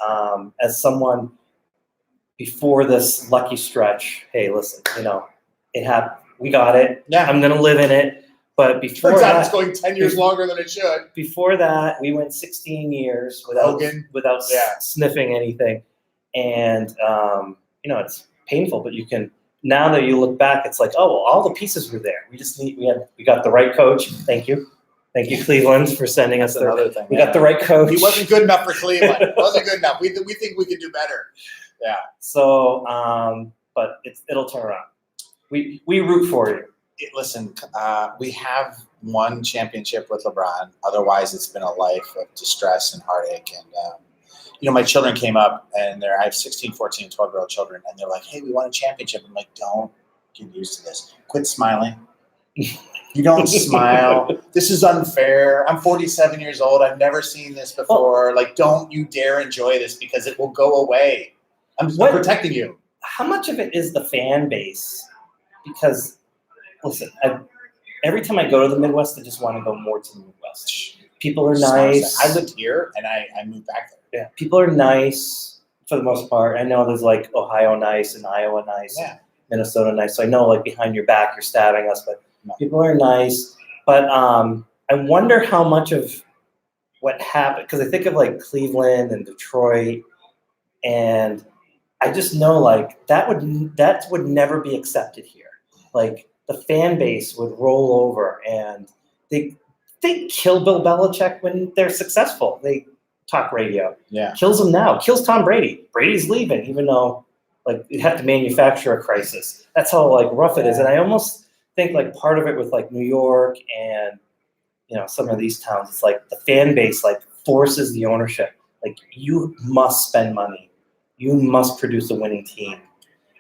Speaker 1: as someone. Before this lucky stretch, hey, listen, it happened. We got it. Yeah. I'm going to live in it. But before that,
Speaker 7: it's going 10 years longer than it should.
Speaker 1: Before that, we went 16 years without sniffing anything. And, it's painful, but you can, now that you look back, it's like, oh, well, all the pieces were there. We got the right coach. Thank you. Thank you, Cleveland, for sending us there. We got the right coach.
Speaker 7: He wasn't good enough for Cleveland. He wasn't good enough. We think we can do better. Yeah.
Speaker 1: So, but it'll turn around. We root for you.
Speaker 7: Listen, we have one championship with LeBron. Otherwise, it's been a life of distress and heartache. And, my children came up, and I have 16, 14, 12-year-old children, and they're like, hey, we won a championship. I'm like, don't get used to this. Quit smiling. You don't smile. This is unfair. I'm 47 years old. I've never seen this before. Don't you dare enjoy this because it will go away. I'm protecting you.
Speaker 1: How much of it is the fan base? Because, listen, every time I go to the Midwest, I just want to go more to the Midwest. People are nice.
Speaker 7: I lived here, and I moved back there.
Speaker 1: Yeah, people are nice for the most part. I know there's Ohio nice and Iowa nice, and Minnesota nice. So I know behind your back you're stabbing us, but people are nice. But I wonder how much of what happened, because I think of Cleveland and Detroit, and I just know that would never be accepted here. The fan base would roll over, and they kill Bill Belichick when they're successful. They talk radio.
Speaker 7: Yeah.
Speaker 1: Kills him now. Kills Tom Brady. Brady's leaving, even though you have to manufacture a crisis. That's how rough it is. And I almost think part of it with New York and some of these towns, it's the fan base forces the ownership. You must spend money. You must produce a winning team.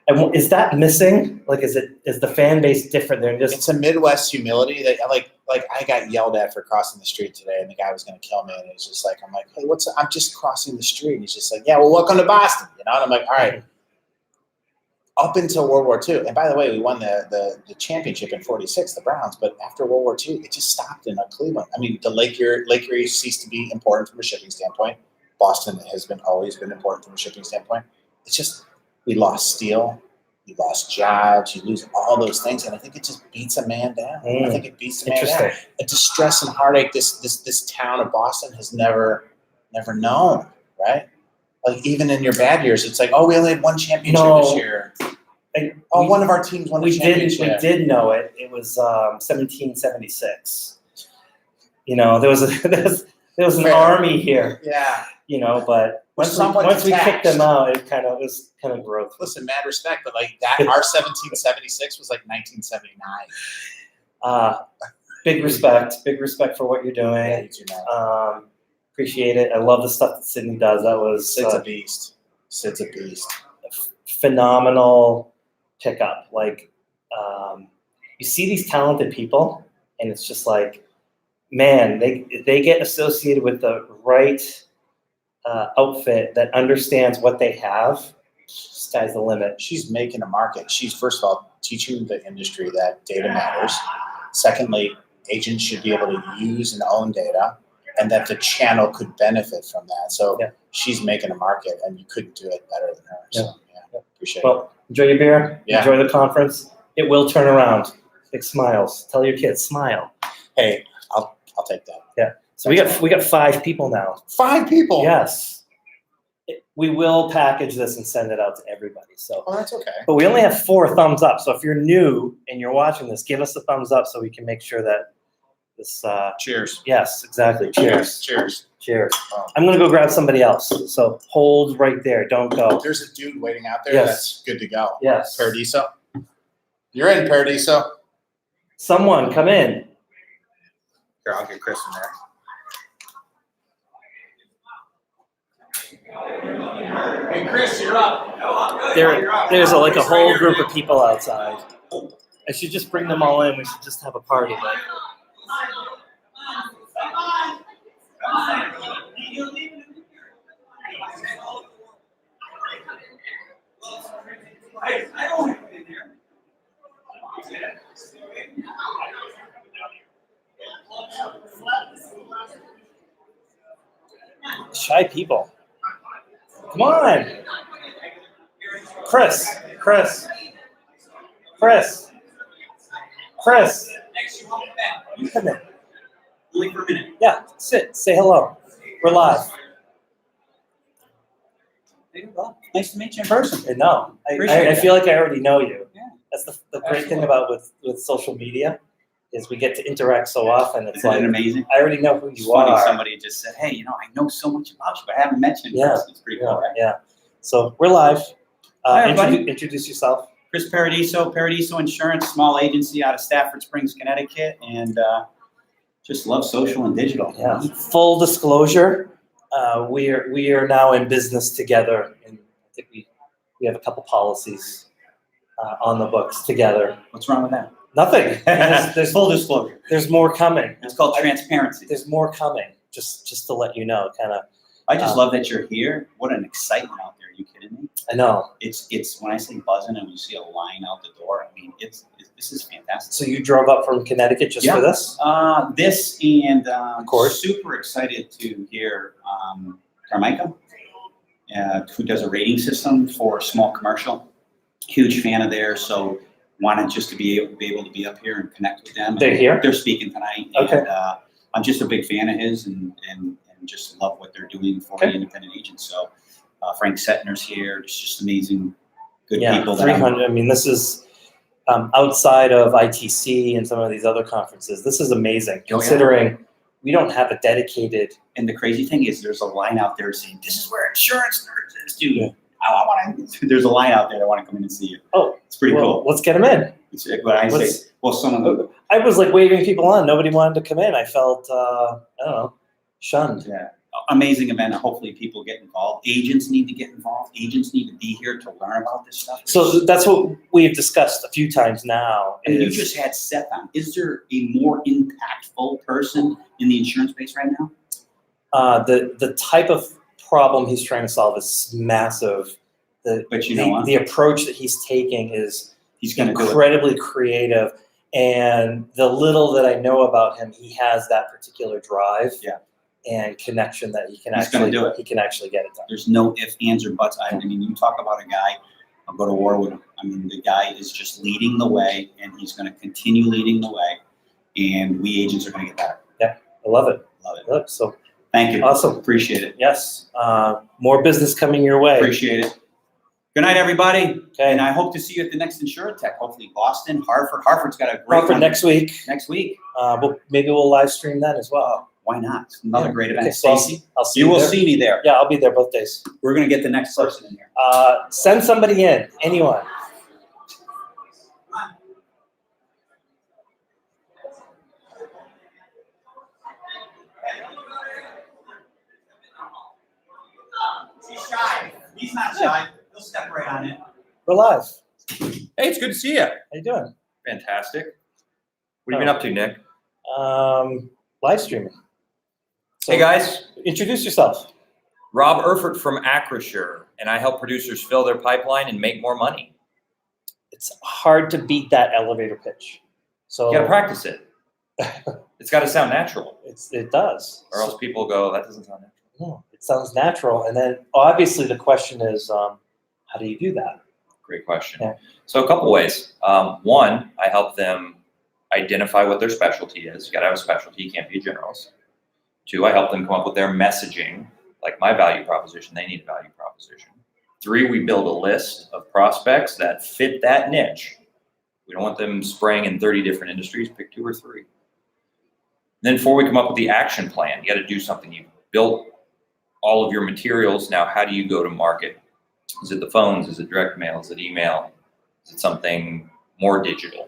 Speaker 1: And is that missing? Is the fan base different than just?
Speaker 7: It's a Midwest humility that I got yelled at for crossing the street today, and the guy was going to kill me, and he's just I'm like, hey, I'm just crossing the street. And he's just like, yeah, well, welcome to Boston, And I'm like, all right. Up until World War II, and by the way, we won the championship in '46, the Browns. But after World War II, it just stopped in Cleveland. I mean, the Lake Erie ceased to be important from a shipping standpoint. Boston has always been important from a shipping standpoint. it's just, we lost steel, we lost jobs, you lose all those things, and I think it just beats a man down. I think it beats a man down.
Speaker 1: Interesting.
Speaker 7: A distress and heartache this town of Boston has never known, right? Like even in your bad years, it's like, oh, we only had one championship this year. One of our teams won a championship.
Speaker 1: We did know it. It was 1776. You know, there was an army here.
Speaker 7: Yeah.
Speaker 1: You know, but once we kicked
Speaker 7: detached.
Speaker 1: them out, it was kind of growth.
Speaker 7: Listen, mad respect, but like that, our 1776 was like 1979.
Speaker 1: Big respect for what you're doing.
Speaker 7: Yeah, you too, man.
Speaker 1: Appreciate it. I love the stuff that Sydney does. That was
Speaker 7: Sid's a beast. Sid's a beast.
Speaker 1: Phenomenal pickup. Like, you see these talented people, and it's just like, man, they get associated with the right outfit that understands what they have. Sky's the limit.
Speaker 7: She's making a market. She's, first of all, teaching the industry that data matters. Secondly, agents should be able to use and own data, and that the channel could benefit from that. So she's making a market, and you couldn't do it better than her. So appreciate it.
Speaker 1: Well, enjoy your beer.
Speaker 7: Yeah.
Speaker 1: Enjoy the conference. It will turn around. Big smiles. Tell your kids, smile.
Speaker 7: Hey, I'll take that.
Speaker 1: Yeah. So we got 5 people now.
Speaker 7: 5 people.
Speaker 1: Yes. We will package this and send it out to everybody. So,
Speaker 7: Oh, that's okay.
Speaker 1: but we only have 4 thumbs up. So if you're new and you're watching this, give us a thumbs up so we can make sure that this.
Speaker 7: Cheers.
Speaker 1: Yes, exactly. Cheers.
Speaker 7: Cheers.
Speaker 1: Cheers.
Speaker 7: Oh.
Speaker 1: I'm gonna go grab somebody else. So hold right there. Don't go.
Speaker 7: There's a dude waiting out there.
Speaker 1: Yes.
Speaker 7: That's good to go.
Speaker 1: Yes.
Speaker 7: Paradiso. You're in, Paradiso.
Speaker 1: Someone come in.
Speaker 7: Here, I'll get Chris in there. Hey, Chris, you're up.
Speaker 1: There's like a whole group of people outside. I should just bring them all in. We should just have a party. But shy people. Come on. Chris. Come in.
Speaker 8: Only for a minute.
Speaker 1: Yeah, sit. Say hello. We're live.
Speaker 8: There you go. Nice to meet you in person.
Speaker 1: I know.
Speaker 8: Appreciate
Speaker 1: I
Speaker 8: that.
Speaker 1: feel like I already know you.
Speaker 8: Yeah.
Speaker 1: That's the great thing about with social media is we get to interact so often. It's
Speaker 8: Isn't
Speaker 1: like
Speaker 8: it amazing?
Speaker 1: I already know who
Speaker 8: It's
Speaker 1: you
Speaker 8: funny,
Speaker 1: are.
Speaker 8: somebody just said, hey, I know so much about you, but I haven't met you in person. It's pretty cool, right?
Speaker 1: Yeah. So we're live.
Speaker 8: Hi, everybody.
Speaker 1: Introduce yourself.
Speaker 8: Chris Paradiso Insurance, small agency out of Stafford Springs, Connecticut, and just love social and digital.
Speaker 1: Yeah. Full disclosure, we are now in business together, and I think we have a couple policies on the books together.
Speaker 8: What's wrong with that?
Speaker 1: Nothing. There's
Speaker 8: Full disclosure.
Speaker 1: There's more coming.
Speaker 8: It's called transparency.
Speaker 1: There's more coming. Just to let you know, kind of.
Speaker 8: I just love that you're here. What an excitement out there. Are you kidding me?
Speaker 1: I know.
Speaker 8: It's when I say buzzing and we see a line out the door, I mean, this is fantastic.
Speaker 1: So you drove up from Connecticut just for this?
Speaker 8: This and
Speaker 1: course.
Speaker 8: super excited to hear Carmichael, who does a rating system for small commercial. Huge fan of theirs, so wanted just to be able to be up here and connect with them.
Speaker 1: They're here?
Speaker 8: They're speaking tonight.
Speaker 1: Okay.
Speaker 8: And, I'm just a big fan of his and just love what they're doing for the independent agents. So Frank Setner's here. It's just amazing, good people.
Speaker 1: 300. I mean, this is outside of ITC and some of these other conferences. This is amazing, considering we don't have a dedicated.
Speaker 8: And the crazy thing is, there's a line out there saying, "This is where insurance nerds is, dude."
Speaker 1: Yeah.
Speaker 8: I want to. There's a line out there. I want to come in and see you.
Speaker 1: Oh,
Speaker 8: It's pretty
Speaker 1: well,
Speaker 8: cool.
Speaker 1: Let's get them in.
Speaker 8: It's, but I say, well, someone.
Speaker 1: I was like waving people on. Nobody wanted to come in. I felt, I don't know, shunned.
Speaker 8: Yeah. Amazing event. Hopefully people get involved. Agents need to get involved. Agents need to be here to learn about this stuff.
Speaker 1: So that's what we've discussed a few times now.
Speaker 8: And you just had Seth on. Is there a more impactful person in the insurance space right now?
Speaker 1: The type of problem he's trying to solve is massive.
Speaker 8: But you know what?
Speaker 1: The approach that he's taking is
Speaker 8: He's going to do it.
Speaker 1: incredibly creative. And the little that I know about him, he has that particular drive.
Speaker 8: Yeah.
Speaker 1: and connection that he can
Speaker 8: He's gonna
Speaker 1: actually
Speaker 8: do it.
Speaker 1: He can actually get it done.
Speaker 8: There's no ifs, ands, or buts. I mean, you talk about a guy, I'll go to war with him. I mean, the guy is just leading the way, and he's going to continue leading the way, and we agents are going to get better.
Speaker 1: I love it.
Speaker 8: Love it.
Speaker 1: Love it. So
Speaker 8: Thank you.
Speaker 1: awesome.
Speaker 8: Appreciate it.
Speaker 1: Yes, more business coming your way.
Speaker 8: Appreciate it. Good night, everybody.
Speaker 1: Okay.
Speaker 8: And I hope to see you at the next Insurtech. Hopefully, Boston, Hartford. Hartford's got a great
Speaker 1: For
Speaker 8: one
Speaker 1: next week.
Speaker 8: next week.
Speaker 1: Maybe we'll live stream that as well.
Speaker 8: Why not? It's another great event.
Speaker 1: Okay, so
Speaker 8: Stacy,
Speaker 1: I'll see
Speaker 8: you will
Speaker 1: there.
Speaker 8: see me there.
Speaker 1: Yeah, I'll be there both days.
Speaker 8: We're going to get the next person in here.
Speaker 1: Send somebody in. Anyone.
Speaker 8: He's shy. He's not shy. He'll step right on in.
Speaker 1: We're live.
Speaker 9: Hey, it's good to see you.
Speaker 1: How you doing?
Speaker 9: Fantastic. What have you been up to, Nick?
Speaker 1: Live streaming. So,
Speaker 9: Hey, guys.
Speaker 1: Introduce yourself.
Speaker 9: Rob Erfurt from Acrisure, and I help producers fill their pipeline and make more money.
Speaker 1: It's hard to beat that elevator pitch. So
Speaker 9: You got to practice it. It's got to sound natural,
Speaker 1: it does.
Speaker 9: or else people go, that doesn't sound natural.
Speaker 1: No, it sounds natural. And then obviously the question is, how do you do that?
Speaker 9: Great question.
Speaker 1: Yeah.
Speaker 9: So a couple ways. One, I help them identify what their specialty is. You got to have a specialty. You can't be a generalist. Two, I help them come up with their messaging, like my value proposition. They need a value proposition. Three, we build a list of prospects that fit that niche. We don't want them spraying in 30 different industries. Pick 2 or 3. Then 4, we come up with the action plan. You got to do something. You've built all of your materials. Now, how do you go to market? Is it the phones? Is it direct mail? Is it email? Is it something more digital?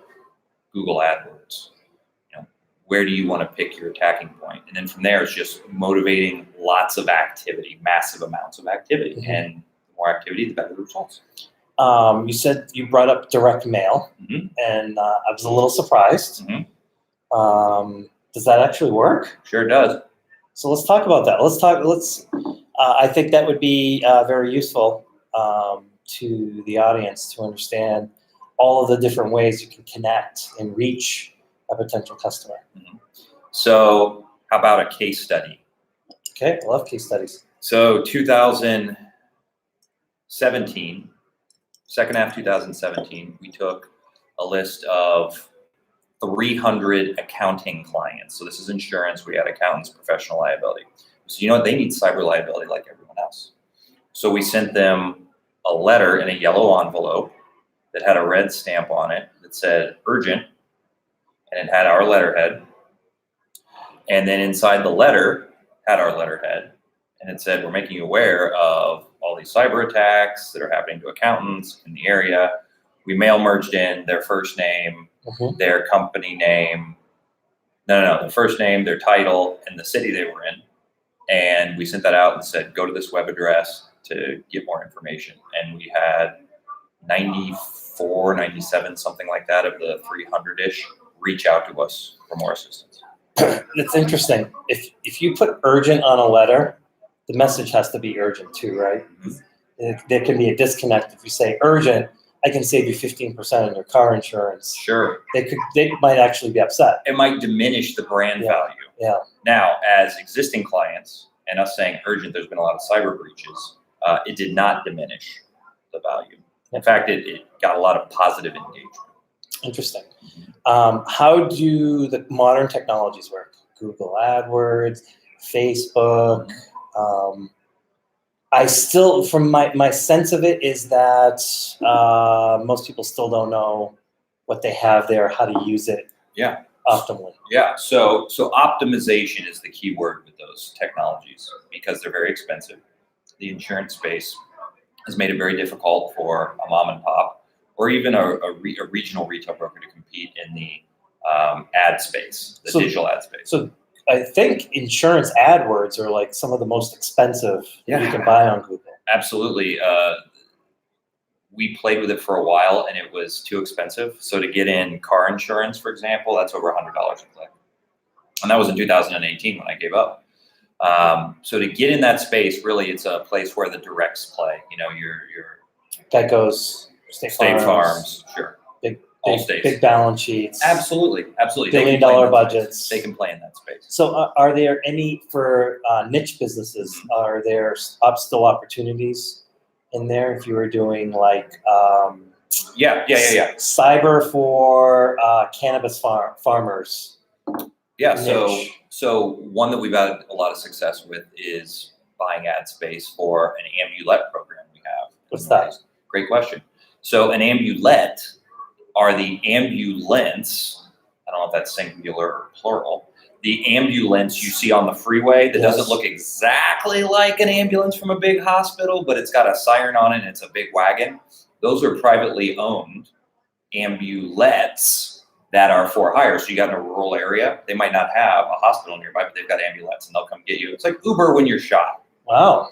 Speaker 9: Google AdWords. Where do you want to pick your attacking point? And then from there, it's just motivating lots of activity, massive amounts of activity.
Speaker 1: Mm-hmm.
Speaker 9: And the more activity, the better the results.
Speaker 1: You said you brought up direct mail,
Speaker 9: Mhm.
Speaker 1: and I was a little surprised.
Speaker 9: Mhm.
Speaker 1: Does that actually work?
Speaker 9: Sure does.
Speaker 1: So let's talk about that. I think that would be very useful to the audience to understand all of the different ways you can connect and reach a potential customer.
Speaker 9: So how about a case study?
Speaker 1: Okay, I love case studies.
Speaker 9: So 2017, second half 2017, we took a list of 300 accounting clients. So this is insurance. We had accountants, professional liability. So you know what? They need cyber liability like everyone else. So we sent them a letter in a yellow envelope that had a red stamp on it that said urgent, and it had our letterhead. And then inside the letter had our letterhead, and it said, we're making you aware of all these cyber attacks that are happening to accountants in the area. We mail merged in their first name, their company name, their first name, their title, and the city they were in. And we sent that out and said, go to this web address to get more information. And we had 94, 97, something like that of the 300-ish reach out to us for more assistance.
Speaker 1: It's interesting. If you put urgent on a letter, the message has to be urgent too, right? There can be a disconnect. If you say urgent, I can save you 15% on your car insurance.
Speaker 9: Sure.
Speaker 1: They might actually be upset.
Speaker 9: It might diminish the brand value.
Speaker 1: Yeah.
Speaker 9: Now, as existing clients and us saying urgent, there's been a lot of cyber breaches, it did not diminish the value. In fact, it got a lot of positive engagement.
Speaker 1: Interesting. How do the modern technologies work? Google AdWords, Facebook. I still, from my sense of it, is that most people still don't know what they have there, how to use it optimally.
Speaker 9: Yeah, so optimization is the key word with those technologies because they're very expensive. The insurance space has made it very difficult for a mom and pop or even a regional retail broker to compete in the ad space, the digital ad space.
Speaker 1: So I think insurance AdWords are like some of the most expensive you can buy on Google.
Speaker 9: Absolutely. We played with it for a while and it was too expensive. So to get in car insurance, for example, that's over $100 a click. And that was in 2018 when I gave up. So to get in that space, really, it's a place where the directs play. You know, your
Speaker 1: Geico's,
Speaker 9: State Farms, sure.
Speaker 1: Big
Speaker 9: All
Speaker 1: big,
Speaker 9: states.
Speaker 1: big balance sheets,
Speaker 9: Absolutely. They can
Speaker 1: billion
Speaker 9: play in
Speaker 1: dollar
Speaker 9: that
Speaker 1: budgets.
Speaker 9: space. They can play in that space.
Speaker 1: So are there any for niche businesses? Are there still opportunities in there if you were doing like
Speaker 9: Yeah.
Speaker 1: cyber for cannabis farmers?
Speaker 9: Yeah,
Speaker 1: Niche.
Speaker 9: so one that we've had a lot of success with is buying ad space for an amulet program we have.
Speaker 1: What's that?
Speaker 9: Great question. So an amulet are the ambulance, I don't know if that's singular or plural, the ambulance you see on the freeway that
Speaker 1: Yes.
Speaker 9: doesn't look exactly like an ambulance from a big hospital, but it's got a siren on it and it's a big wagon. Those are privately owned ambulettes that are for hire. So you got in a rural area, they might not have a hospital nearby, but they've got ambulettes and they'll come get you. It's like Uber when you're shot.
Speaker 1: Wow.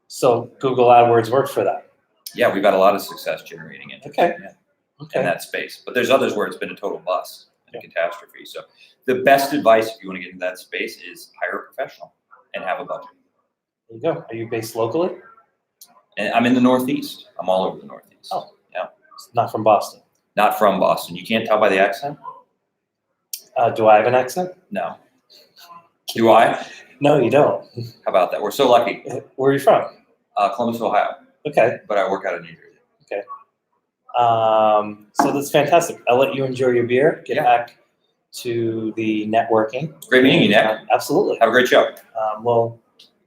Speaker 1: So Google AdWords worked for that.
Speaker 9: Yeah, we've had a lot of success generating it.
Speaker 1: Okay.
Speaker 9: Yeah. In
Speaker 1: Okay.
Speaker 9: that space. But there's others where it's been a total bust and a catastrophe. So the best advice if you want to get into that space is hire a professional and have a budget.
Speaker 1: There you go. Are you based locally?
Speaker 9: And I'm in the Northeast. I'm all over the Northeast.
Speaker 1: Oh.
Speaker 9: Yeah.
Speaker 1: Not from Boston.
Speaker 9: Not from Boston. You can't tell by the accent?
Speaker 1: Do I have an accent?
Speaker 9: No. Do I?
Speaker 1: No, you don't.
Speaker 9: How about that? We're so lucky.
Speaker 1: Where are you from?
Speaker 9: Columbus, Ohio.
Speaker 1: Okay.
Speaker 9: But I work out of New Jersey.
Speaker 1: So that's fantastic. I'll let you enjoy your beer. Get
Speaker 9: Yeah.
Speaker 1: back to the networking.
Speaker 9: Great meeting you, Nick.
Speaker 1: Absolutely.
Speaker 9: Have a great show.
Speaker 1: Well,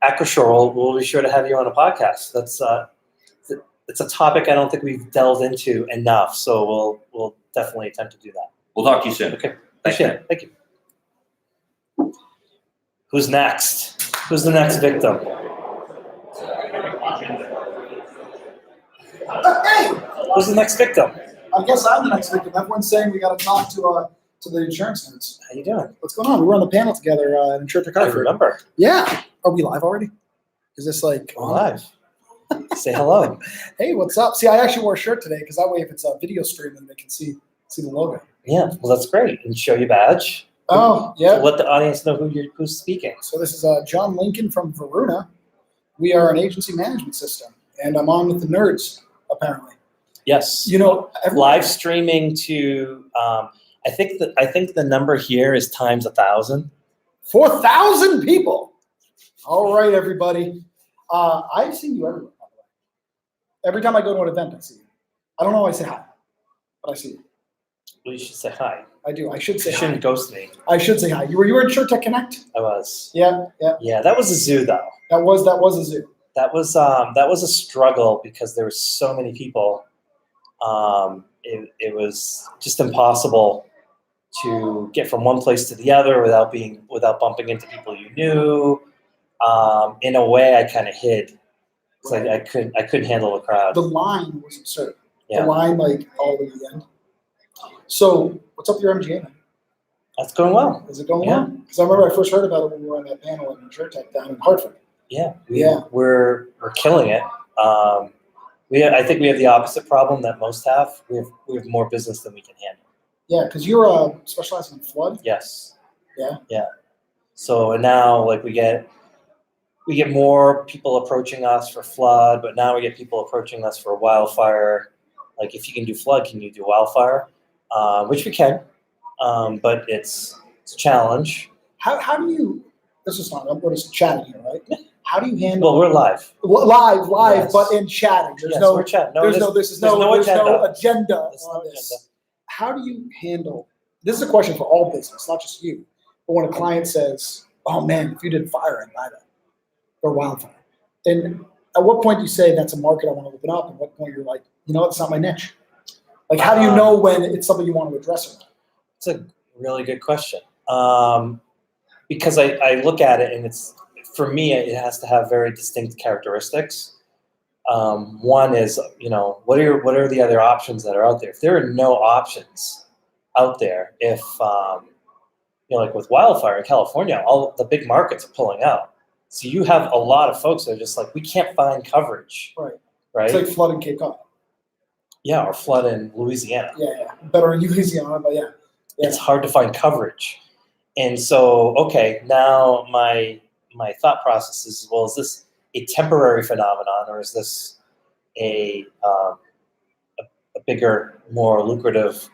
Speaker 1: Acroshore, we'll be sure to have you on a podcast. That's it's a topic I don't think we've delved into enough. So we'll definitely attempt to do that.
Speaker 9: We'll talk to you soon.
Speaker 1: Okay.
Speaker 9: Thanks,
Speaker 1: Appreciate it. Thank you. Who's next? Who's the next victim?
Speaker 3: Hey,
Speaker 1: Who's the next victim?
Speaker 3: I guess I'm the next victim. Everyone's saying we got to talk to the insurance nerds.
Speaker 1: How you doing?
Speaker 3: What's going on? We were on the panel together in Insurtech
Speaker 1: I
Speaker 3: Boston.
Speaker 1: remember.
Speaker 3: Yeah. Are we live already? Is this like
Speaker 1: We're live. Say hello.
Speaker 3: Hey, what's up? See, I actually wore a shirt today because that way, if it's a video stream, then they can see the logo.
Speaker 1: Yeah. Well, that's great. And show your badge.
Speaker 3: Oh, yeah.
Speaker 1: Let the audience know who's speaking.
Speaker 3: So this is John Lincoln from Varuna. We are an agency management system, and I'm on with the nerds apparently.
Speaker 1: Yes.
Speaker 3: You know,
Speaker 1: Live streaming to. I think the number here is times 1,000.
Speaker 3: 4,000 people. All right, everybody. I've seen you everywhere, by the way. Every time I go to an event, I see you. I don't know why I say hi, but I see you.
Speaker 1: Well, you should say hi.
Speaker 3: I do. I should say
Speaker 1: You
Speaker 3: hi.
Speaker 1: shouldn't ghost me.
Speaker 3: I should say hi. You were in Insurtech Connect?
Speaker 1: I was.
Speaker 3: Yeah.
Speaker 1: Yeah, that was a zoo though.
Speaker 3: That was a zoo.
Speaker 1: That was a struggle because there were so many people. It was just impossible to get from one place to the other without bumping into people you knew. In a way, I kind of hid. It's like I couldn't handle the crowd.
Speaker 3: The line was absurd.
Speaker 1: Yeah.
Speaker 3: The line, like, all the way to the end. So, what's up with your MGA, man?
Speaker 1: That's going well.
Speaker 3: Is it going
Speaker 1: Yeah.
Speaker 3: well? Because I remember I first heard about it when we were on that panel in Insurtech down in Hartford.
Speaker 1: Yeah.
Speaker 3: Yeah.
Speaker 1: We're killing it. I think we have the opposite problem that most have. We have more business than we can handle.
Speaker 3: Yeah, because you're specializing in flood.
Speaker 1: Yes.
Speaker 3: Yeah.
Speaker 1: Yeah. So now, like, we get more people approaching us for flood, but now we get people approaching us for wildfire. Like, if you can do flood, can you do wildfire? Which we can, but it's a challenge.
Speaker 3: How do you? This is not. We're just chatting here, right? How do you handle?
Speaker 1: Well, we're live.
Speaker 3: Live,
Speaker 1: Yes.
Speaker 3: but in chatting. There's
Speaker 1: Yes,
Speaker 3: no.
Speaker 1: we're chatting.
Speaker 3: There's no agenda
Speaker 1: agenda. There's
Speaker 3: on
Speaker 1: no
Speaker 3: this.
Speaker 1: agenda.
Speaker 3: How do you handle? This is a question for all business, not just you. But when a client says, "Oh man, if you did fire, I'd buy that," or wildfire, then at what point do you say that's a market I want to open up? And what point you're like, you know, it's not my niche. Like, how do you know when it's something you want to address or not?
Speaker 1: It's a really good question. Because I look at it and for me, it has to have very distinct characteristics. One is, what are the other options that are out there? If there are no options out there, if, like with wildfire in California, all the big markets are pulling out. So you have a lot of folks that are just like, we can't find coverage.
Speaker 3: Right.
Speaker 1: Right.
Speaker 3: It's like flood in Cape Cod.
Speaker 1: Yeah, or flood in Louisiana.
Speaker 3: Yeah. Better in Louisiana, but yeah.
Speaker 1: It's hard to find coverage. And so, okay, now my thought process is, well, is this a temporary phenomenon or is this a a bigger, more lucrative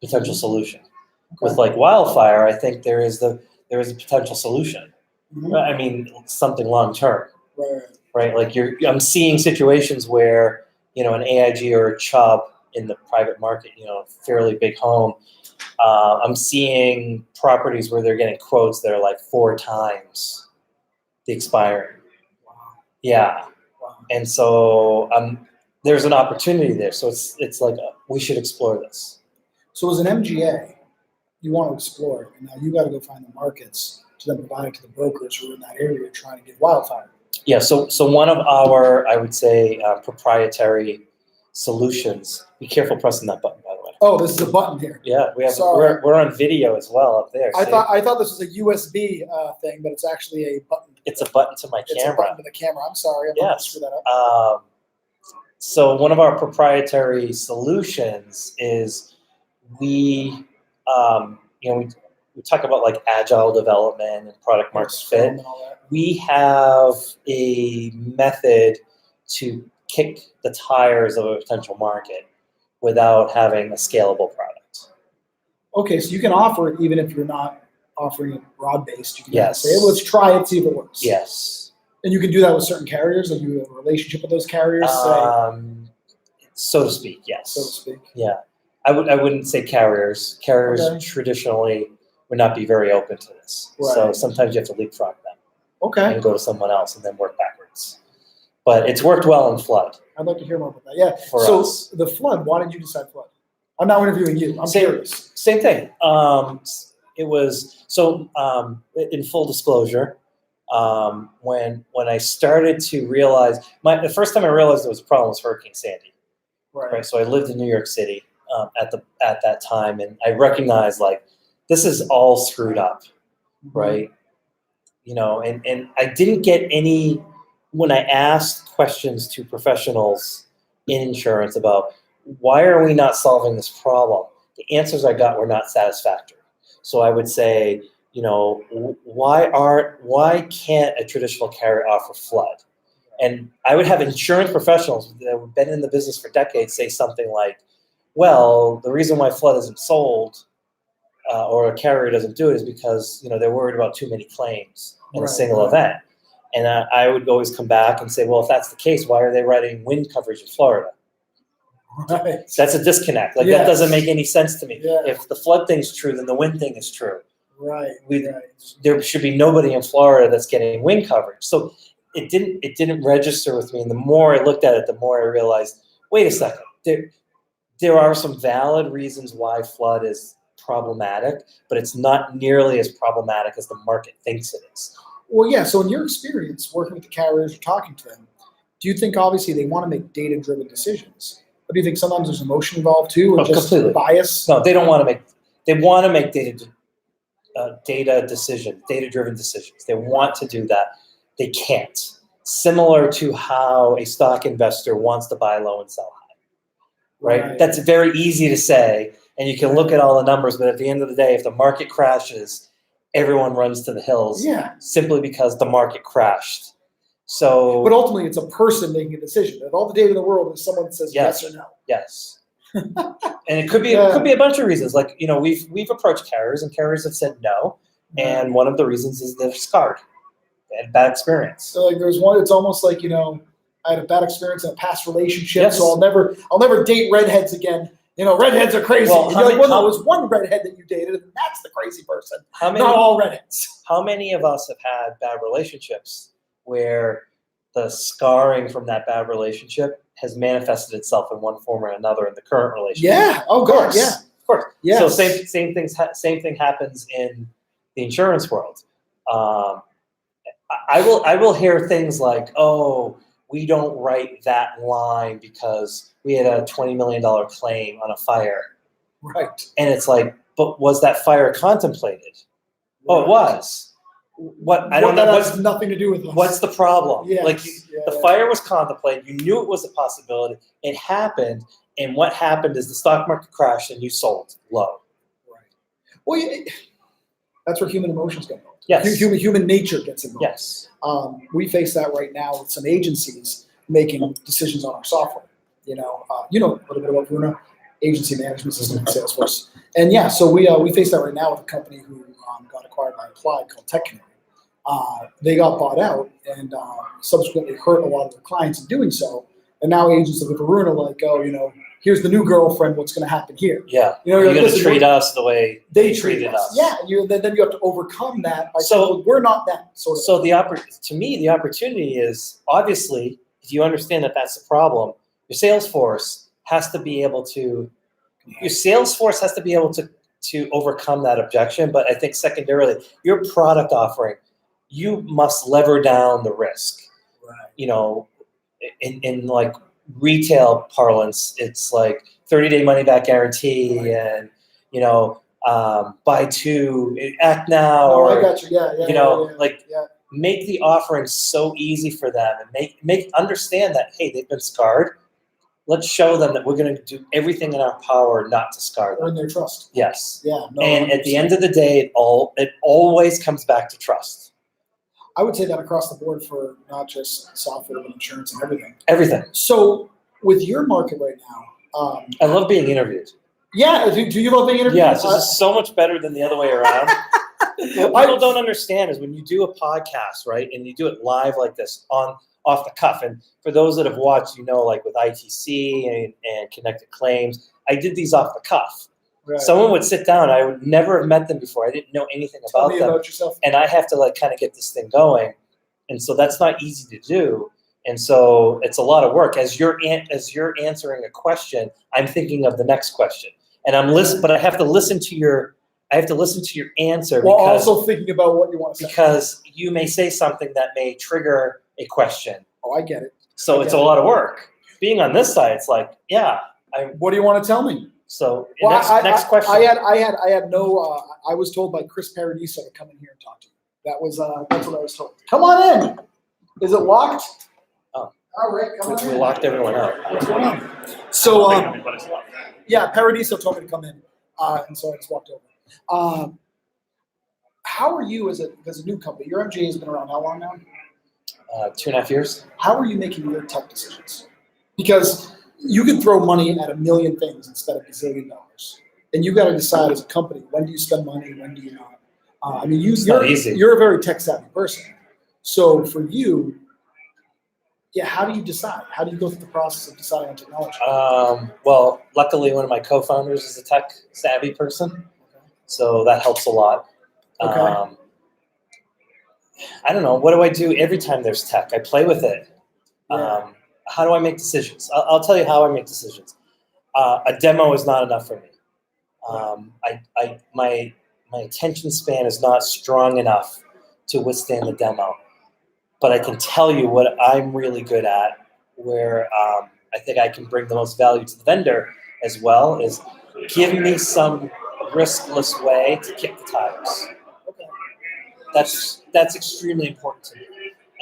Speaker 1: potential solution. With like wildfire, I think there is a potential solution.
Speaker 3: Mhm.
Speaker 1: I mean, something long term,
Speaker 3: Right.
Speaker 1: right? Like I'm seeing situations where, you know, an AIG or a Chubb in the private market, you know, fairly big home. I'm seeing properties where they're getting quotes that are like 4 times the expiring.
Speaker 3: Wow.
Speaker 1: Yeah.
Speaker 3: Wow.
Speaker 1: And so there's an opportunity there. So it's like we should explore this.
Speaker 3: So as an MGA, you want to explore it, and now you got to go find the markets to then provide it to the brokers who are in that area trying to get wildfire.
Speaker 1: Yeah. So one of our, I would say, proprietary solutions. Be careful pressing that button, by the way.
Speaker 3: Oh, this is a button here.
Speaker 1: Yeah, we have.
Speaker 3: Sorry.
Speaker 1: We're on video as well up there.
Speaker 3: I
Speaker 1: See?
Speaker 3: thought this was a USB thing, but it's actually a button.
Speaker 1: It's a button to my
Speaker 3: It's a
Speaker 1: camera.
Speaker 3: button to the camera. I'm sorry. I'm not
Speaker 1: Yes.
Speaker 3: screw that up.
Speaker 1: So one of our proprietary solutions is we talk about like agile development and product market fit.
Speaker 3: And all that.
Speaker 1: We have a method to kick the tires of a potential market without having a scalable product.
Speaker 3: Okay, so you can offer it even if you're not offering it broad-based. You can
Speaker 1: Yes.
Speaker 3: say, let's try it, see if it works.
Speaker 1: Yes.
Speaker 3: And you can do that with certain carriers, like you have a relationship with those carriers,
Speaker 1: So to speak, yes.
Speaker 3: so to speak.
Speaker 1: Yeah. I wouldn't say carriers. Carriers
Speaker 3: Okay.
Speaker 1: traditionally would not be very open to this. So
Speaker 3: Right.
Speaker 1: sometimes you have to leapfrog them
Speaker 3: Okay,
Speaker 1: and go to someone else and then work backwards. But it's worked well in flood
Speaker 3: I'd like to hear more about that. Yeah.
Speaker 1: for
Speaker 3: So
Speaker 1: us.
Speaker 3: the flood, why did you decide flood? I'm not interviewing you. I'm curious.
Speaker 1: Same thing. It was in full disclosure. When I started to realize the first time I realized there was a problem was Hurricane Sandy. Right. So I lived in New York City at that time, and I recognized like this is all screwed up, right? You know, and I didn't get any when I asked questions to professionals in insurance about why are we not solving this problem, the answers I got were not satisfactory. So I would say, you know, why can't a traditional carrier offer flood? And I would have insurance professionals that have been in the business for decades say something like, well, the reason why flood isn't sold or a carrier doesn't do it is because, you know, they're worried about too many claims in a single event. And I would always come back and say, well, if that's the case, why are they writing wind coverage in Florida?
Speaker 3: Right.
Speaker 1: That's a disconnect. Like
Speaker 3: Yes.
Speaker 1: that doesn't make any sense to me.
Speaker 3: Yeah.
Speaker 1: If the flood thing's true, then the wind thing is true.
Speaker 3: Right.
Speaker 1: There should be nobody in Florida that's getting wind coverage. So it didn't register with me. And the more I looked at it, the more I realized, wait a second, there are some valid reasons why flood is problematic, but it's not nearly as problematic as the market thinks it is.
Speaker 3: Well, yeah. So in your experience working with the carriers or talking to them, do you think obviously they want to make data-driven decisions? But do you think sometimes there's emotion involved too, or just
Speaker 1: Completely.
Speaker 3: bias?
Speaker 1: No, they don't want to make. They want to make data decisions, data-driven decisions. They want to do that. They can't. Similar to how a stock investor wants to buy low and sell high, right? That's very easy to say, and you can look at all the numbers, but at the end of the day, if the market crashes, everyone runs to the hills simply because the market crashed. So,
Speaker 3: but ultimately, it's a person making a decision. If all the data in the world is someone says yes or no.
Speaker 1: Yes. And it could be a bunch of reasons. Like, you know, we've approached carriers and carriers have said no. And one of the reasons is they're scarred. They had a bad experience.
Speaker 3: So like there's one, it's almost like, you know, I had a bad experience in a past relationship,
Speaker 1: Yes.
Speaker 3: so I'll never date redheads again. You know, redheads are crazy.
Speaker 1: Well,
Speaker 3: and you're like, well, there was one redhead that you dated, and that's the crazy person. Not all redheads.
Speaker 1: How many of us have had bad relationships where the scarring from that bad relationship has manifested itself in one form or another in the current relationship?
Speaker 3: Yeah. Oh, God. Yeah.
Speaker 1: Of course.
Speaker 3: Yes.
Speaker 1: So same thing happens in the insurance world. I will hear things like, oh, we don't write that line because we had a $20 million claim on a fire.
Speaker 3: Right.
Speaker 1: And it's like, but was that fire contemplated? Oh, it was. What I don't know.
Speaker 3: That has nothing to do with us.
Speaker 1: What's the problem?
Speaker 3: Yes.
Speaker 1: Like the fire was contemplated. You knew it was a possibility. It happened, and what happened is the stock market crashed, and you sold low.
Speaker 3: Right. Well, that's where human emotions get involved.
Speaker 1: Yes.
Speaker 3: Human nature gets involved.
Speaker 1: Yes.
Speaker 3: We face that right now with some agencies making decisions on our software. You know a little bit about Veruna, agency management system in Salesforce. And yeah, so we face that right now with a company who got acquired by Applied called Tech Canary. They got bought out and subsequently hurt a lot of their clients in doing so. And now agents of the Veruna like, oh, here's the new girlfriend. What's going to happen here?
Speaker 1: Yeah,
Speaker 3: you're
Speaker 1: you're
Speaker 3: like,
Speaker 1: going to treat us the way
Speaker 3: they
Speaker 1: treated us.
Speaker 3: Yeah, then you have to overcome that by saying, well, we're not that sort of.
Speaker 1: So to me, the opportunity is obviously if you understand that that's the problem, your Salesforce has to be able to overcome that objection. But I think secondarily, your product offering, you must lever down the risk.
Speaker 3: Right.
Speaker 1: In like retail parlance, it's like 30-day money back guarantee and buy two, act now,
Speaker 3: Oh,
Speaker 1: or
Speaker 3: I got you. Yeah.
Speaker 1: make the offering so easy for them and make understand that, hey, they've been scarred. Let's show them that we're going to do everything in our power not to scar them.
Speaker 3: Earn their trust.
Speaker 1: Yes.
Speaker 3: Yeah. No,
Speaker 1: And at the
Speaker 3: 100%.
Speaker 1: end of the day, it always comes back to trust.
Speaker 3: I would say that across the board for not just software, but insurance and everything.
Speaker 1: Everything.
Speaker 3: So with your market right now,
Speaker 1: I love being interviewed.
Speaker 3: yeah. Do you love being interviewed?
Speaker 1: Yes, this is so much better than the other way around. What people don't understand is when you do a podcast, right, and you do it live like this off the cuff. And for those that have watched, like with ITC and Connected Claims, I did these off the cuff.
Speaker 3: Right.
Speaker 1: Someone would sit down. I would never have met them before. I didn't know anything
Speaker 3: Tell
Speaker 1: about
Speaker 3: me
Speaker 1: them.
Speaker 3: about yourself.
Speaker 1: And I have to kind of get this thing going. And so that's not easy to do. And so it's a lot of work. As you're answering a question, I'm thinking of the next question. And I'm listening, but I have to listen to your answer
Speaker 3: While also thinking about what you want to say.
Speaker 1: because you may say something that may trigger a question.
Speaker 3: Oh, I get it.
Speaker 1: So it's a lot of work. Being on this side, it's like, yeah.
Speaker 3: What do you want to tell me?
Speaker 1: So
Speaker 3: Well,
Speaker 1: next question.
Speaker 3: I had no. I was told by Chris Paradiso to come in here and talk to you. That's what I was told. Come on in. Is it locked?
Speaker 1: Oh.
Speaker 3: All right. Come on
Speaker 1: We
Speaker 3: in.
Speaker 1: locked everyone out.
Speaker 3: What's going on? So yeah, Paradiso told me to come in, and so I just walked over. How are you as a new company? Your MGA has been around how long now?
Speaker 1: 2.5 years.
Speaker 3: How are you making your tech decisions? Because you can throw money at a million things instead of $1 zillion, and you got to decide as a company when do you spend money, when do you not.
Speaker 1: not easy.
Speaker 3: You're a very tech savvy person, so for you, yeah, how do you decide? How do you go through the process of deciding on technology?
Speaker 1: Well, luckily, one of my co-founders is a tech savvy person, so that helps a lot.
Speaker 3: Okay.
Speaker 1: I don't know. What do I do every time there's tech? I play with it.
Speaker 3: Yeah.
Speaker 1: How do I make decisions? I'll tell you how I make decisions. A demo is not enough for me. My attention span is not strong enough to withstand the demo. But I can tell you what I'm really good at, where I think I can bring the most value to the vendor as well, is give me some riskless way to kick the tires.
Speaker 3: Okay.
Speaker 1: That's extremely important to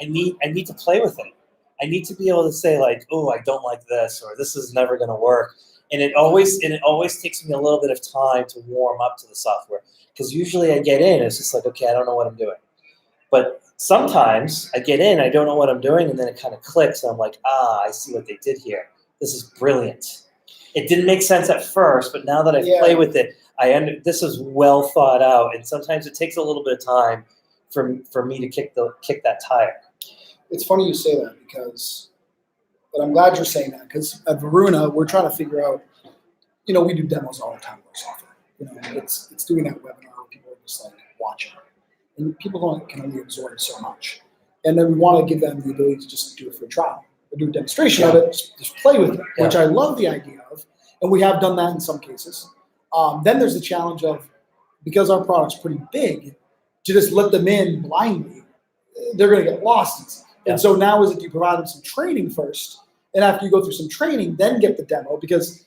Speaker 1: me. I need to play with it. I need to be able to say like, oh, I don't like this, or this is never going to work. And it always takes me a little bit of time to warm up to the software, because usually I get in, it's just like, okay, I don't know what I'm doing. But sometimes I get in, I don't know what I'm doing, and then it kind of clicks, and I'm like, I see what they did here. This is brilliant. It didn't make sense at first, but now that I play with it, this is well thought out, and sometimes it takes a little bit of time for me to kick that tire.
Speaker 3: It's funny you say that but I'm glad you're saying that, because at Veruna, we're trying to figure out, we do demos all the time with our software. It's doing that webinar where people are just like watching. And people can only absorb so much. And then we want to give them the ability to just do a free trial, or do a demonstration of it, just play with it, which I love the idea of. And we have done that in some cases. Then there's the challenge of, because our product's pretty big, to just let them in blindly, they're going to get lost easy. And so now is that you provide them some training first, and after you go through some training, then get the demo, because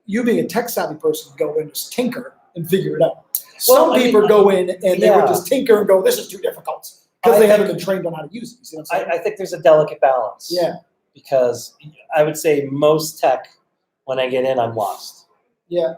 Speaker 3: you being a tech savvy person can go in and just tinker and figure it out. Some people go in and they would just tinker and go, this is too difficult, because they haven't been trained on how to use it. You see what I'm saying?
Speaker 1: I think there's a delicate balance.
Speaker 3: Yeah.
Speaker 1: Because I would say most tech, when I get in, I'm lost.
Speaker 3: Yeah.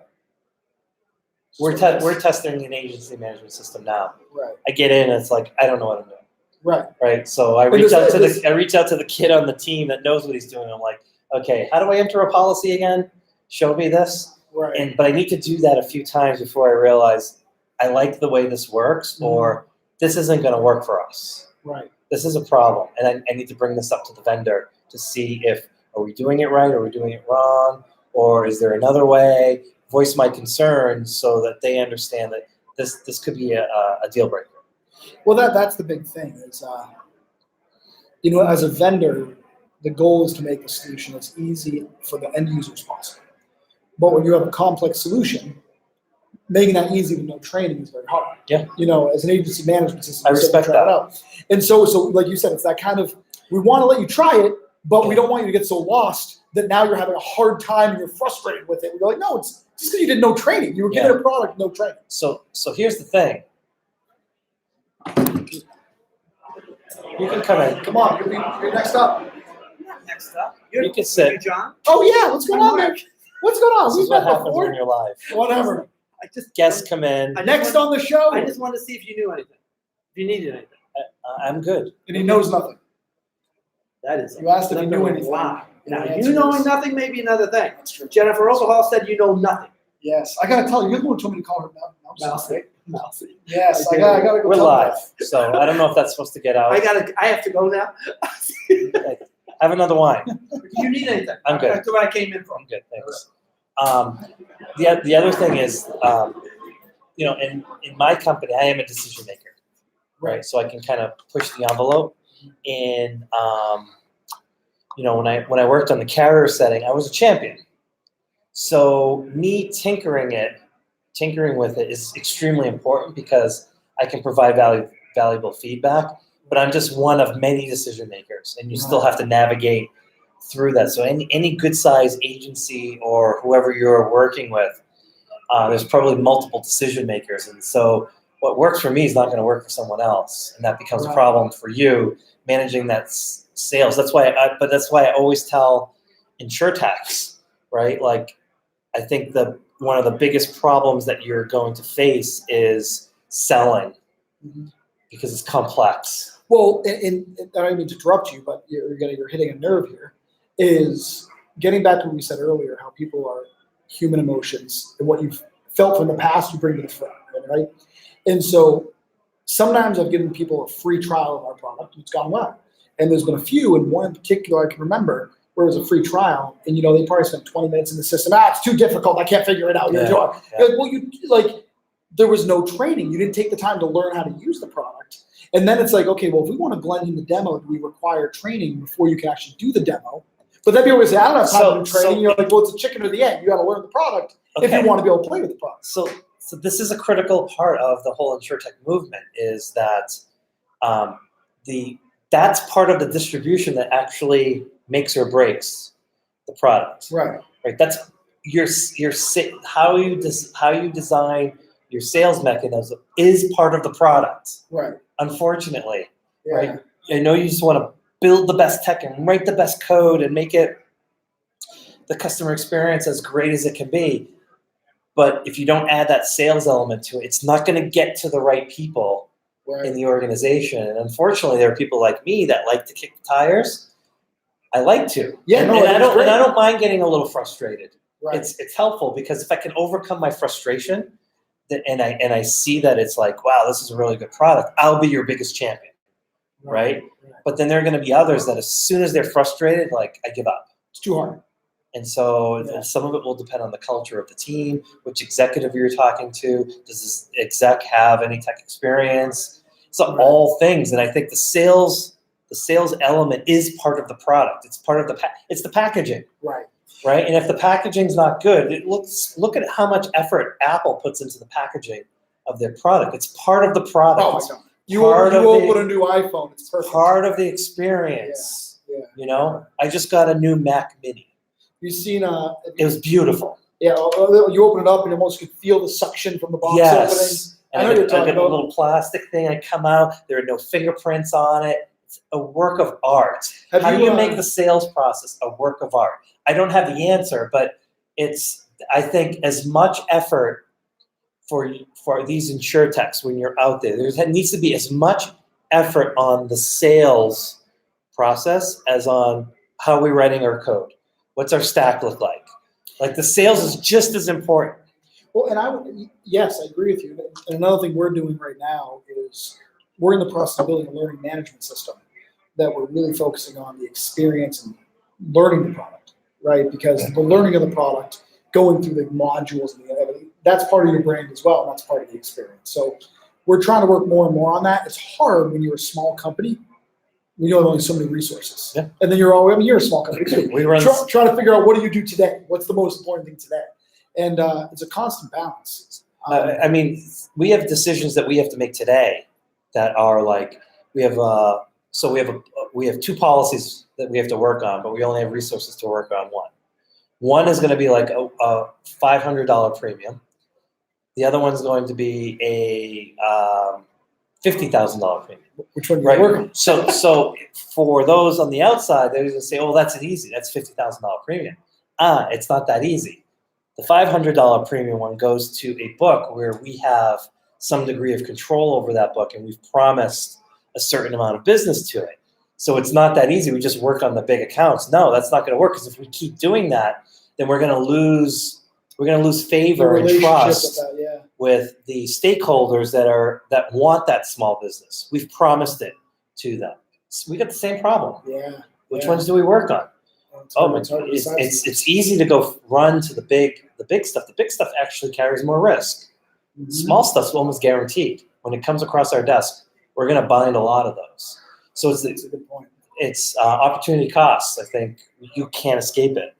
Speaker 1: We're testing an agency management system now.
Speaker 3: Right.
Speaker 1: I get in, and it's like, I don't know what I'm doing.
Speaker 3: Right.
Speaker 1: Right. So I reach out to the kid on the team that knows what he's doing. I'm like, Okay, how do I enter a policy again? Show me this.
Speaker 3: Right.
Speaker 1: But I need to do that a few times before I realize I like the way this works, or this isn't going to work for us.
Speaker 3: Right.
Speaker 1: This is a problem, and I need to bring this up to the vendor to see if are we doing it right, are we doing it wrong, or is there another way? Voice my concerns so that they understand that this could be a deal breaker.
Speaker 3: Well, that's the big thing is, as a vendor, the goal is to make the solution as easy for the end user as possible. But when you have a complex solution, making that easy with no training is very hard.
Speaker 1: Yeah.
Speaker 3: As an agency management system,
Speaker 1: I
Speaker 3: you
Speaker 1: respect
Speaker 3: try it
Speaker 1: that.
Speaker 3: out. And so like you said, it's that kind of, we want to let you try it, but we don't want you to get so lost that now you're having a hard time and you're frustrated with it. We're like, no, it's just because you did no training. You were given a product, no training.
Speaker 1: So here's the thing. You can come in.
Speaker 3: Come on, you're next up.
Speaker 10: Next up.
Speaker 1: You can sit.
Speaker 10: John?
Speaker 3: Oh yeah, what's going on, Nick? What's going on?
Speaker 1: This
Speaker 3: We've
Speaker 1: is what
Speaker 3: met
Speaker 1: happens
Speaker 3: before.
Speaker 1: when you're live.
Speaker 3: Whatever.
Speaker 10: I just
Speaker 1: Guests come in.
Speaker 3: Next on the show.
Speaker 10: I just wanted to see if you knew anything. If you needed anything.
Speaker 1: I'm good.
Speaker 3: And he knows nothing.
Speaker 10: That is.
Speaker 3: You asked if he
Speaker 10: another
Speaker 3: knew anything.
Speaker 10: lie. Now,
Speaker 3: The
Speaker 10: you
Speaker 3: answer
Speaker 10: knowing
Speaker 3: is-
Speaker 10: nothing may be another thing. Jennifer Overhaul said you know nothing.
Speaker 3: Yes, I gotta tell you, you're the one who told me to call her
Speaker 10: Mousy. Mousy.
Speaker 3: Yes, I
Speaker 10: Okay.
Speaker 3: gotta go.
Speaker 1: We're
Speaker 3: tell
Speaker 1: live,
Speaker 3: her.
Speaker 1: so I don't know if that's supposed to get out.
Speaker 10: I have to go now.
Speaker 1: Have another wine.
Speaker 10: Do you need anything?
Speaker 1: I'm good.
Speaker 10: That's where I came in from.
Speaker 1: I'm good, thanks. The other thing is, in my company, I am a decision maker, right? So I can kind of push the envelope. And when I worked on the carrier setting, I was a champion. So me tinkering with it is extremely important because I can provide valuable feedback. But I'm just one of many decision makers, and you still have to navigate through that. So any good size agency or whoever you're working with, there's probably multiple decision makers, and so what works for me is not going to work for someone else, and that becomes a problem for you managing that sales. That's why I always tell Insurtechs, right? Like, I think one of the biggest problems that you're going to face is selling because it's complex.
Speaker 3: Well, and I don't mean to interrupt you, but you're hitting a nerve here. Is getting back to what we said earlier, how people are human emotions and what you've felt from the past, you bring to the front, right? And so sometimes I've given people a free trial of our product, and it's gone well. And there's been a few, and one in particular I can remember, where it was a free trial, and they probably spent 20 minutes in the system. It's too difficult. I can't figure it out.
Speaker 1: Yeah.
Speaker 3: You're like, well, there was no training. You didn't take the time to learn how to use the product. And then it's like, okay, well, if we want to blend in the demo, do we require training before you can actually do the demo? But then people say, I don't have time to do training. You're like, well, it's a chicken or the egg. You got to learn the product if you want to be able to play with the product.
Speaker 1: So this is a critical part of the whole Insurtech movement is that that's part of the distribution that actually makes or breaks the product.
Speaker 3: Right.
Speaker 1: That's how you design your sales mechanism is part of the product.
Speaker 3: Right.
Speaker 1: Unfortunately,
Speaker 3: Yeah.
Speaker 1: right? I know you just want to build the best tech and write the best code and make it the customer experience as great as it can be. But if you don't add that sales element to it, it's not going to get to the right people in the organization. And unfortunately, there are people like me that like to kick the tires. I like to.
Speaker 3: Yeah,
Speaker 1: and,
Speaker 3: no,
Speaker 1: and I
Speaker 3: that's great.
Speaker 1: don't mind getting a little frustrated.
Speaker 3: Right.
Speaker 1: It's helpful because if I can overcome my frustration and I see that it's like, wow, this is a really good product, I'll be your biggest champion. Right? But then there are going to be others that as soon as they're frustrated, like, I give up.
Speaker 3: It's too hard.
Speaker 1: And so some of it will depend on the culture of the team, which executive you're talking to. Does this exec have any tech experience? So all things. And I think the sales element is part of the product. It's part of it's the packaging.
Speaker 3: Right.
Speaker 1: Right? And if the packaging's not good, look at how much effort Apple puts into the packaging of their product. It's part of the product.
Speaker 3: Oh my God. You open a new iPhone. It's perfect.
Speaker 1: Part of the experience.
Speaker 3: Yeah.
Speaker 1: I just got a new Mac Mini.
Speaker 3: You've seen
Speaker 1: It was beautiful.
Speaker 3: Yeah, you open it up and almost could feel the suction from the box
Speaker 1: Yes.
Speaker 3: opening. I know you're talking
Speaker 1: I got a
Speaker 3: about.
Speaker 1: little plastic thing. I come out. There are no fingerprints on it. It's a work of art. How do you make the sales process a work of art? I don't have the answer, but I think as much effort for these Insurtechs when you're out there. There needs to be as much effort on the sales process as on how we're writing our code, What's our stack look like? Like the sales is just as important.
Speaker 3: Well, and yes, I agree with you. And another thing we're doing right now is we're in the process of building a learning management system that we're really focusing on the experience and learning the product, right? Because the learning of the product, going through the modules and everything, that's part of your brand as well, and that's part of the experience. So we're trying to work more and more on that. It's hard when you're a small company. We have only so many resources.
Speaker 1: Yeah.
Speaker 3: And then you're a small company too.
Speaker 1: We run
Speaker 3: Trying to figure out what do you do today? What's the most important thing today? And it's a constant balance.
Speaker 1: I mean, we have decisions that we have to make today that are like we have 2 policies that we have to work on, but we only have resources to work on one. One is going to be like a $500 premium. The other one's going to be a $50,000 premium.
Speaker 3: Which one
Speaker 1: Right.
Speaker 3: you work on?
Speaker 1: So for those on the outside, they're going to say, "Oh, that's easy. That's $50,000 premium." It's not that easy. The $500 premium one goes to a book where we have some degree of control over that book, and we've promised a certain amount of business to it. So it's not that easy. We just work on the big accounts. No, that's not going to work, because if we keep doing that, then we're going to lose favor and trust with the stakeholders that want that small business. We've promised it to them. So we got the same problem.
Speaker 3: Yeah.
Speaker 1: Which ones do we work on? It's easy to go run to the big stuff. The big stuff actually carries more risk.
Speaker 3: Mm-hmm.
Speaker 1: Small stuff's almost guaranteed. When it comes across our desk, we're going to bind a lot of those. So it's
Speaker 3: That's a good point.
Speaker 1: It's opportunity costs. I think you can't escape it.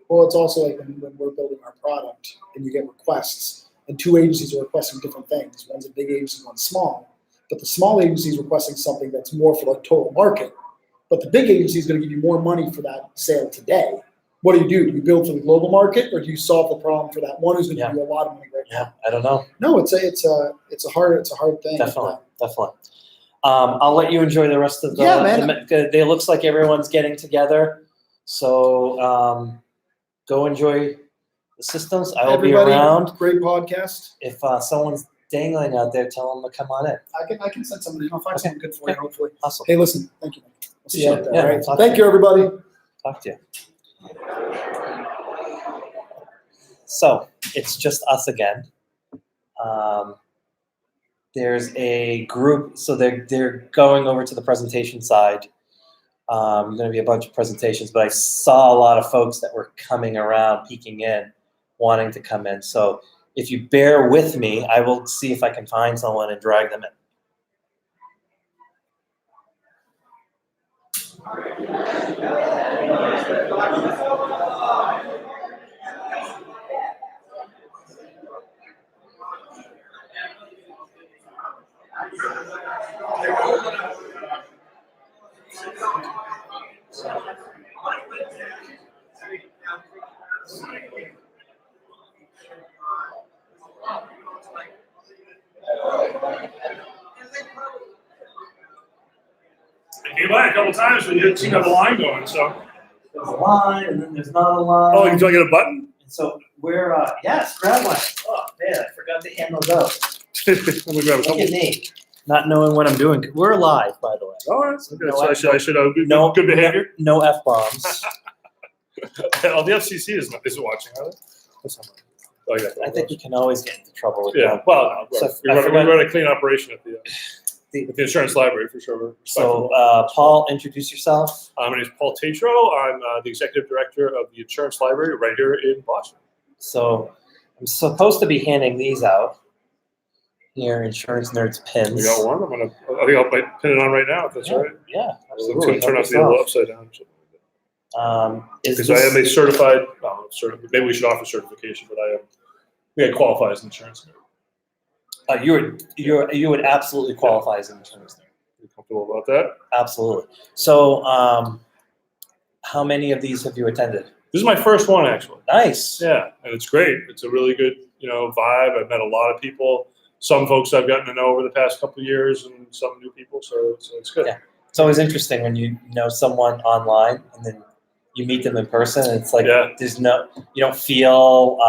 Speaker 3: Well, it's also like when we're building our product and you get requests, and 2 agencies are requesting different things. One's a big agency, one's small. But the small agency is requesting something that's more for the total market. But the big agency is going to give you more money for that sale today. What do? Do you build for the global market, or do you solve the problem for that one who's going to give you a lot of money right now?
Speaker 1: I don't know.
Speaker 3: No, it's a hard thing.
Speaker 1: Definitely. I'll let you enjoy the rest of the.
Speaker 3: Yeah, man.
Speaker 1: It looks like everyone's getting together, so go enjoy the systems. I will be around.
Speaker 3: Great podcast.
Speaker 1: If someone's dangling out there, tell them to come on in.
Speaker 3: I can send somebody. I'll find something good for you. Hopefully.
Speaker 1: Awesome.
Speaker 3: Hey, listen. Thank you. I'll see you out there.
Speaker 1: Yeah,
Speaker 3: all right.
Speaker 1: talk
Speaker 3: Thank
Speaker 1: to
Speaker 3: you, everybody.
Speaker 1: Talk to you. So it's just us again. There's a group, so they're going over to the presentation side. Going to be a bunch of presentations, but I saw a lot of folks that were coming around, peeking in, wanting to come in. So if you bear with me, I will see if I can find someone and drag them in.
Speaker 11: I came by a couple times and you didn't seem to have a line going, so.
Speaker 1: There's a line, and then there's not a line.
Speaker 11: Oh, you can get a button?
Speaker 1: So we're, yes, grab one. Oh, man, I forgot to hand those out.
Speaker 11: Let me grab a
Speaker 1: Look
Speaker 11: couple.
Speaker 1: at me, not knowing what I'm doing. We're live, by the way.
Speaker 11: All right, okay.
Speaker 1: No,
Speaker 11: So I should
Speaker 1: No
Speaker 11: good behavior.
Speaker 1: No F-bombs.
Speaker 11: Oh, the FCC isn't watching, are they? That's not right. Oh, yeah.
Speaker 1: I think you can always get into trouble with
Speaker 11: Yeah,
Speaker 1: them.
Speaker 11: well, no,
Speaker 1: So
Speaker 11: we run a clean operation at the insurance library for sure.
Speaker 1: So, Paul, introduce yourself.
Speaker 11: My name is Paul Tatro. I'm the executive director of the insurance library right here in Boston.
Speaker 1: So, I'm supposed to be handing these out. Here, Insurance Nerds pins.
Speaker 11: We got one. I think I'll pin it on right now if that's all right.
Speaker 1: Yeah,
Speaker 11: It's going to turn out to be a little upside down. Because I am a certified, maybe we should offer certification, but I qualify as an insurance nerd.
Speaker 1: You would absolutely qualify as an insurance nerd.
Speaker 11: You comfortable about that?
Speaker 1: Absolutely. So, how many of these have you attended?
Speaker 11: This is my first one, actually.
Speaker 1: Nice.
Speaker 11: Yeah, and it's great. It's a really good, vibe. I've met a lot of people. Some folks I've gotten to know over the past couple of years, and some new people. So it's good.
Speaker 1: Yeah, it's always interesting when you know someone online and then you meet them in person. And it's like there's you don't feel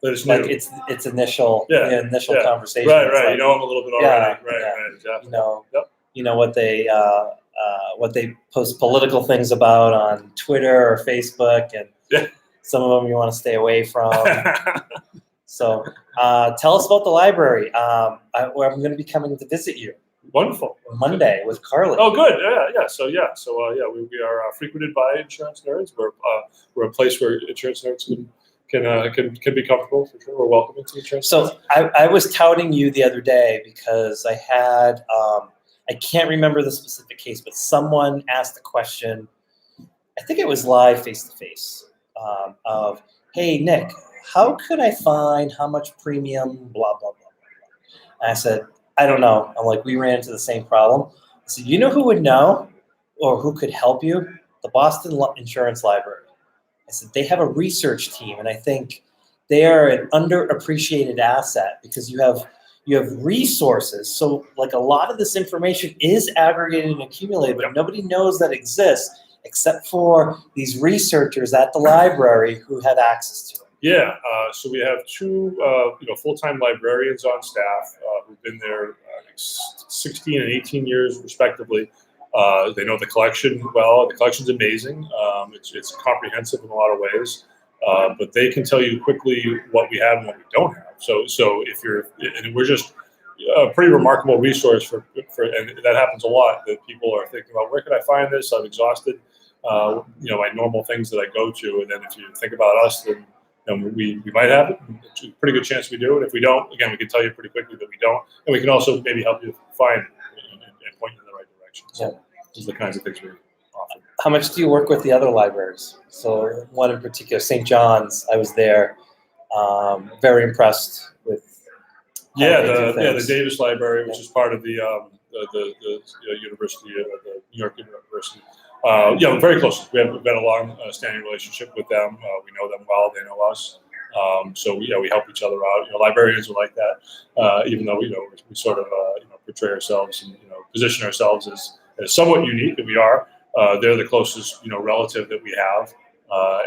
Speaker 1: like it's initial conversation.
Speaker 11: Right.
Speaker 1: Like,
Speaker 11: you know them a little bit already. Right. Exactly.
Speaker 1: You know what they post political things about on Twitter or Facebook, and
Speaker 11: Yeah.
Speaker 1: Some of them you want to stay away from. So tell us about the library. Where I'm going to be coming to visit you.
Speaker 11: Wonderful.
Speaker 1: Monday with Carly.
Speaker 11: Oh, good. Yeah. So we are frequented by insurance nerds. We're a place where insurance nerds can be comfortable for sure. We're welcome into insurance.
Speaker 1: So I was touting you the other day because I had I can't remember the specific case, but someone asked a question. I think it was live face to face of, hey Nick, how could I find how much premium? Blah blah blah blah. And I said, I don't know. I'm like, we ran into the same problem. I said, you know who would know or who could help you? The Boston Insurance Library. I said, they have a research team, and I think they are an underappreciated asset because you have resources. So like a lot of this information is aggregated and accumulated, but nobody knows that exists except for these researchers at the library who have access to it.
Speaker 11: Yeah, so we have two full-time librarians on staff who've been there 16 and 18 years respectively. They know the collection well. The collection's amazing. It's comprehensive in a lot of ways, but they can tell you quickly what we have and what we don't have. So if and we're just a pretty remarkable resource for and that happens a lot, that people are thinking about, where can I find this? I'm exhausted, my normal things that I go to, and then if you think about us, then we might have it. It's a pretty good chance we do. And if we don't, again, we can tell you pretty quickly that we don't. And we can also maybe help you find it and point you in the right direction. So these are the kinds of things we offer.
Speaker 1: How much do you work with the other libraries? So one in particular, St. John's, I was there, very impressed with how they do
Speaker 11: the
Speaker 1: things.
Speaker 11: Davis Library, which is part of the University, the New York University. Very close. We've got a long-standing relationship with them. We know them well; they know us. So we help each other out. Librarians are like that, even though we sort of portray ourselves and position ourselves as somewhat unique, and we are. They're the closest relative that we have,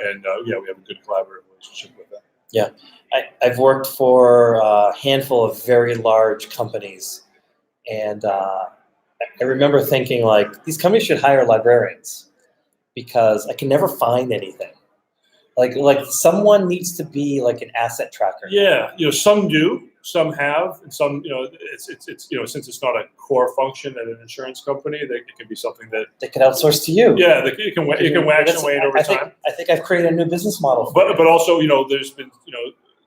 Speaker 11: and we have a good collaborative relationship with them.
Speaker 1: Yeah, I've worked for a handful of very large companies, and I remember thinking, like, these companies should hire librarians because I can never find anything. Like someone needs to be like an asset tracker.
Speaker 11: Yeah, some do, some have, and some it's since it's not a core function at an insurance company, that it can be something that
Speaker 1: they could outsource to you.
Speaker 11: Yeah, it can wax and wane over time.
Speaker 1: I think I've created a new business model.
Speaker 11: But also there's been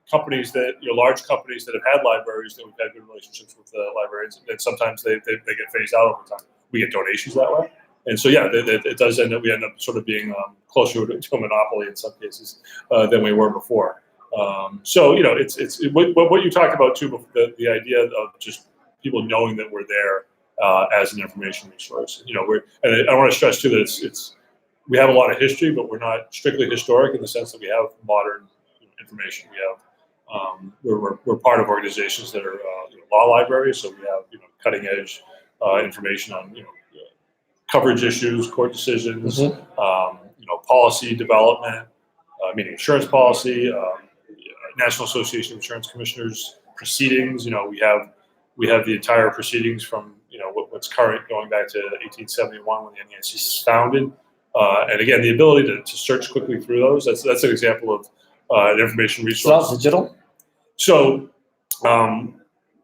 Speaker 11: companies that large companies that have had libraries that we've had good relationships with the librarians, and sometimes they get phased out over time. We get donations that way, and so it does end up sort of being closer to a monopoly in some cases than we were before. It's what you talked about too, the idea of just people knowing that we're there as an information resource. And I want to stress too that we have a lot of history, but we're not strictly historic in the sense that we have modern information. We have we're part of organizations that are law libraries, so we have cutting edge information on coverage issues, court decisions, policy development, meaning insurance policy, National Association of Insurance Commissioners proceedings. We have the entire proceedings from what's current going back to 1871 when the NAIC was founded, and again the ability to search quickly through those. That's an example of an information resource.
Speaker 1: It's all digital.
Speaker 11: So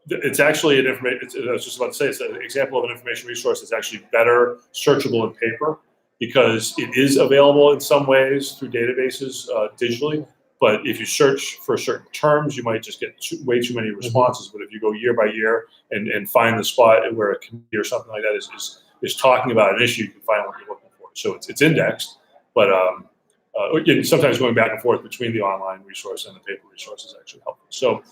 Speaker 11: it's actually an information. I was just about to say, it's an example of an information resource that's actually better searchable in paper because it is available in some ways through databases digitally. But if you search for certain terms, you might just get way too many responses. But if you go year by year and find the spot where a committee or something like that is talking about an issue, you can find what you're looking for. So it's indexed, but sometimes going back and forth between the online resource and the paper resource is actually helpful. So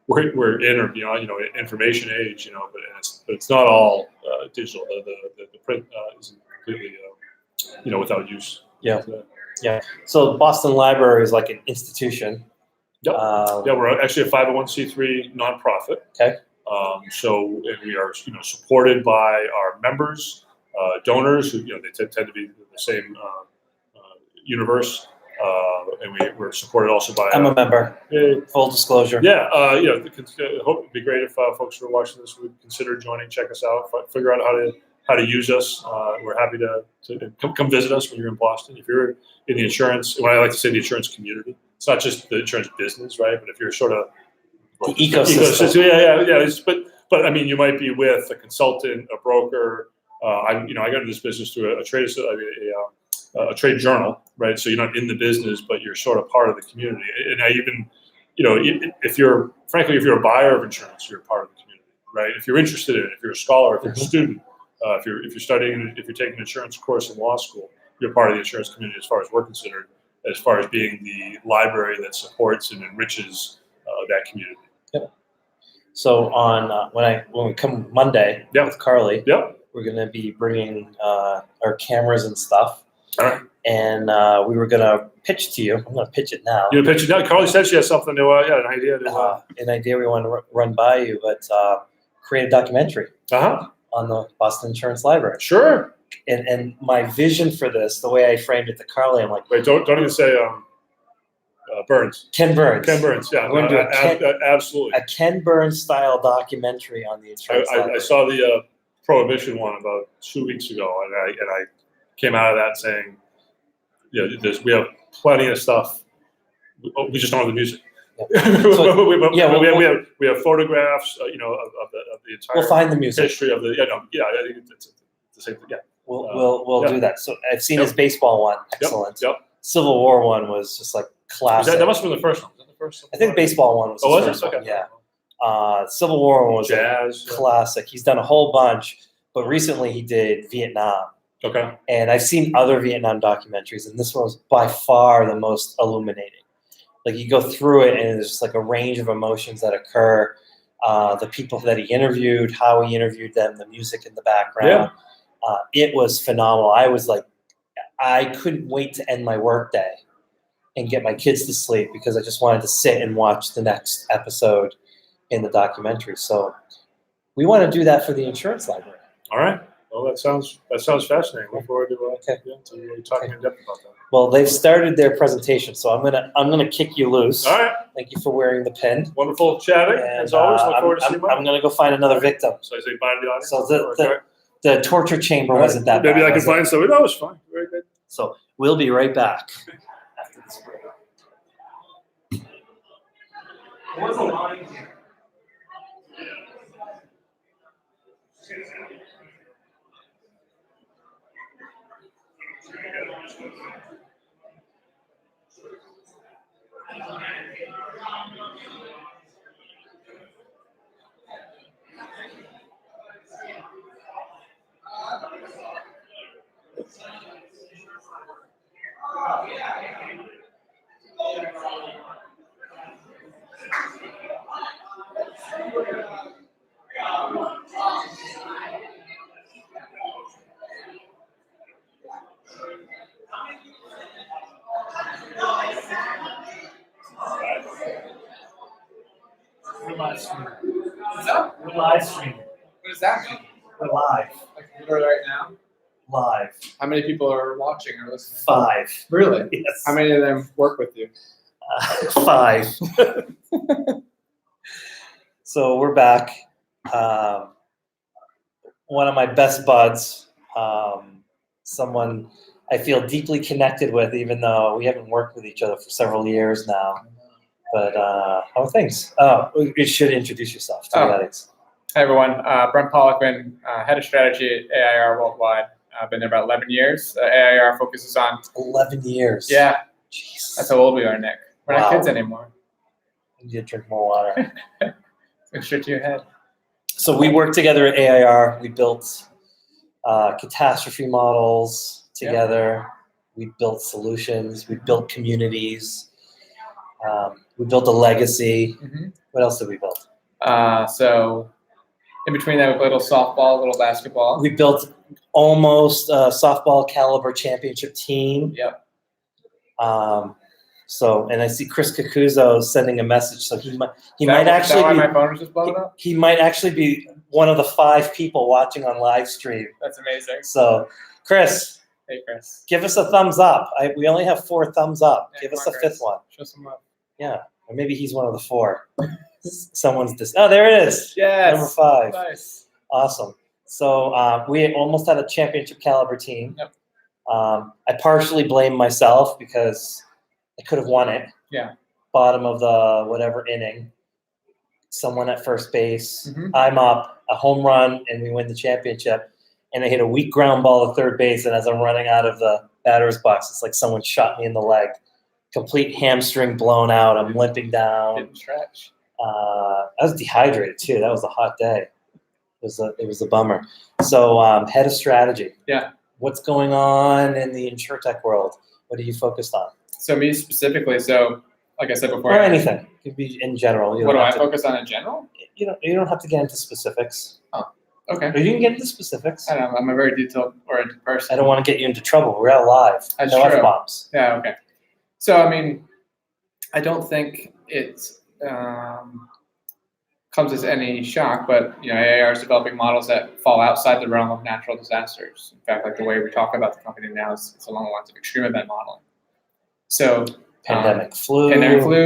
Speaker 11: we're in or beyond information age, but it's not all digital. The print isn't completely without use.
Speaker 1: Yeah. Yeah. So Boston Library is like an institution.
Speaker 11: Yep. We're actually a 501c3 nonprofit.
Speaker 1: Okay.
Speaker 11: And we are supported by our members, donors who they tend to be the same universe, and we're supported also by.
Speaker 1: I'm a member. Full disclosure.
Speaker 11: Yeah. It'd be great if folks who are watching this would consider joining. Check us out. Figure out how to use us. We're happy to come visit us when you're in Boston. If you're in the insurance, when I like to say the insurance community, it's not just the insurance business, right? But if you're sort of
Speaker 1: The ecosystem.
Speaker 11: yeah. But I mean, you might be with a consultant, a broker. I got into this business through a trade journal, right? So you're not in the business, but you're sort of part of the community. And I even, if you're a buyer of insurance, you're part of the community, right? If you're interested in it, if you're a scholar, if you're a student, if you're studying, if you're taking an insurance course in law school, you're part of the insurance community as far as we're considered, as far as being the library that supports and enriches that community.
Speaker 1: Yep. So when we come Monday with Carly, we're going to be bringing our cameras and stuff.
Speaker 11: All right.
Speaker 1: And we were going to pitch to you. I'm going to pitch it now.
Speaker 11: You're pitching now. Carly said she has something to, an idea.
Speaker 1: An idea we want to run by you, but create a documentary on the Boston Insurance Library.
Speaker 11: Sure.
Speaker 1: And my vision for this, the way I framed it to Carly, I'm like,
Speaker 11: wait, don't even say Burns.
Speaker 1: Ken Burns.
Speaker 11: Ken Burns, yeah.
Speaker 1: We're gonna do
Speaker 11: absolutely.
Speaker 1: A Ken Burns style documentary on the insurance library.
Speaker 11: I saw the Prohibition one about 2 weeks ago, and I came out of that saying, we have plenty of stuff. We just don't have the music.
Speaker 1: So,
Speaker 11: we have photographs, of the entire.
Speaker 1: We'll find the music.
Speaker 11: History of the. I think it's the same thing. Yeah.
Speaker 1: We'll do that. So I've seen his baseball one. Excellent.
Speaker 11: Yep.
Speaker 1: Civil War one was just like classic.
Speaker 11: That must have been the first one. Was that the first one?
Speaker 1: I think baseball one was.
Speaker 11: Was
Speaker 1: the first
Speaker 11: it? Okay.
Speaker 1: One. Yeah. Civil War one was
Speaker 11: jazz.
Speaker 1: Classic. He's done a whole bunch, but recently he did Vietnam.
Speaker 11: Okay.
Speaker 1: And I've seen other Vietnam documentaries, and this one was by far the most illuminating. Like you go through it, and there's just like a range of emotions that occur. The people that he interviewed, how he interviewed them, the music in the background. It was phenomenal. I was like, I couldn't wait to end my workday and get my kids to sleep because I just wanted to sit and watch the next episode in the documentary. So we want to do that for the insurance library.
Speaker 11: All right. Well, that sounds fascinating. Look forward to really talking in depth about that.
Speaker 1: Well, they've started their presentation, so I'm gonna kick you loose.
Speaker 11: All right.
Speaker 1: Thank you for wearing the pin.
Speaker 11: Wonderful chatting as always. Look forward to seeing you.
Speaker 1: I'm gonna go find another victim.
Speaker 11: So I say bye to the audience.
Speaker 1: So the torture chamber wasn't that bad.
Speaker 11: Maybe I can find somebody. That was fine. Very good.
Speaker 1: So we'll be right back after this break.
Speaker 10: There was a line here. We're live streaming. We're live streaming.
Speaker 6: What does that mean?
Speaker 1: We're live.
Speaker 6: Like we're right now?
Speaker 1: Live.
Speaker 6: How many people are watching or listening?
Speaker 1: 5.
Speaker 6: Really?
Speaker 1: Yes.
Speaker 6: How many of them work with you?
Speaker 1: 5. So we're back. One of my best buds, someone I feel deeply connected with, even though we haven't worked with each other for several years now. But how are things? Oh, you should introduce yourself to the audience.
Speaker 12: Hi, everyone. Brent Pollockman, Head of Strategy at AIR Worldwide. I've been there about 11 years. AIR focuses on...
Speaker 1: 11 years?
Speaker 12: Yeah.
Speaker 1: Jeez.
Speaker 12: That's how old we are, Nick. We're not kids anymore.
Speaker 1: You need to drink more water.
Speaker 12: Go straight to your head.
Speaker 1: So we worked together at AIR. We built catastrophe models together. We built solutions. We built communities. We built a legacy.
Speaker 12: Mm-hmm.
Speaker 1: What else did we build?
Speaker 12: So in between that, we played a little softball, a little basketball.
Speaker 1: We built almost a softball caliber championship team.
Speaker 12: Yep.
Speaker 1: And I see Chris Cacuzzo sending a message. So he might
Speaker 12: Is that why my phone was just blowing up?
Speaker 1: He might actually be one of the 5 people watching on live stream.
Speaker 12: That's amazing.
Speaker 1: So, Chris.
Speaker 12: Hey, Chris.
Speaker 1: Give us a thumbs up. We only have 4 thumbs up.
Speaker 12: Yeah,
Speaker 1: Give us a 5th one.
Speaker 12: Show some love.
Speaker 1: Yeah, or maybe he's one of the 4. Someone's this. Oh, there it is.
Speaker 12: Yes.
Speaker 1: Number 5.
Speaker 12: Nice.
Speaker 1: Awesome. So we almost had a championship caliber team.
Speaker 12: Yep.
Speaker 1: I partially blame myself because I could have won it.
Speaker 12: Yeah.
Speaker 1: Bottom of the whatever inning. Someone at first base.
Speaker 12: Mhm.
Speaker 1: I'm up, a home run, and we win the championship. And I hit a weak ground ball at third base, and as I'm running out of the batter's box, it's like someone shot me in the leg. Complete hamstring blown out. I'm limping down.
Speaker 12: Didn't stretch.
Speaker 1: I was dehydrated too. That was a hot day. It was a bummer. So head of strategy.
Speaker 12: Yeah.
Speaker 1: What's going on in the Insurtech world? What are you focused on?
Speaker 12: So me specifically, so like I said before,
Speaker 1: Or anything. It could be in general. You
Speaker 12: what do
Speaker 1: don't
Speaker 12: I
Speaker 1: have to-
Speaker 12: focus on in general?
Speaker 1: You don't have to get into specifics.
Speaker 12: Okay.
Speaker 1: Or you can get into specifics.
Speaker 12: I don't know. I'm a very detail-oriented person.
Speaker 1: I don't want to get you into trouble. We're out live.
Speaker 12: That's
Speaker 1: No
Speaker 12: true.
Speaker 1: F-bombs.
Speaker 12: Yeah, okay. So, I mean, I don't think it comes as any shock, but, AIR is developing models that fall outside the realm of natural disasters. In fact, like the way we talk about the company now is it's along the lines of extreme event modeling. So,
Speaker 1: Pandemic flu.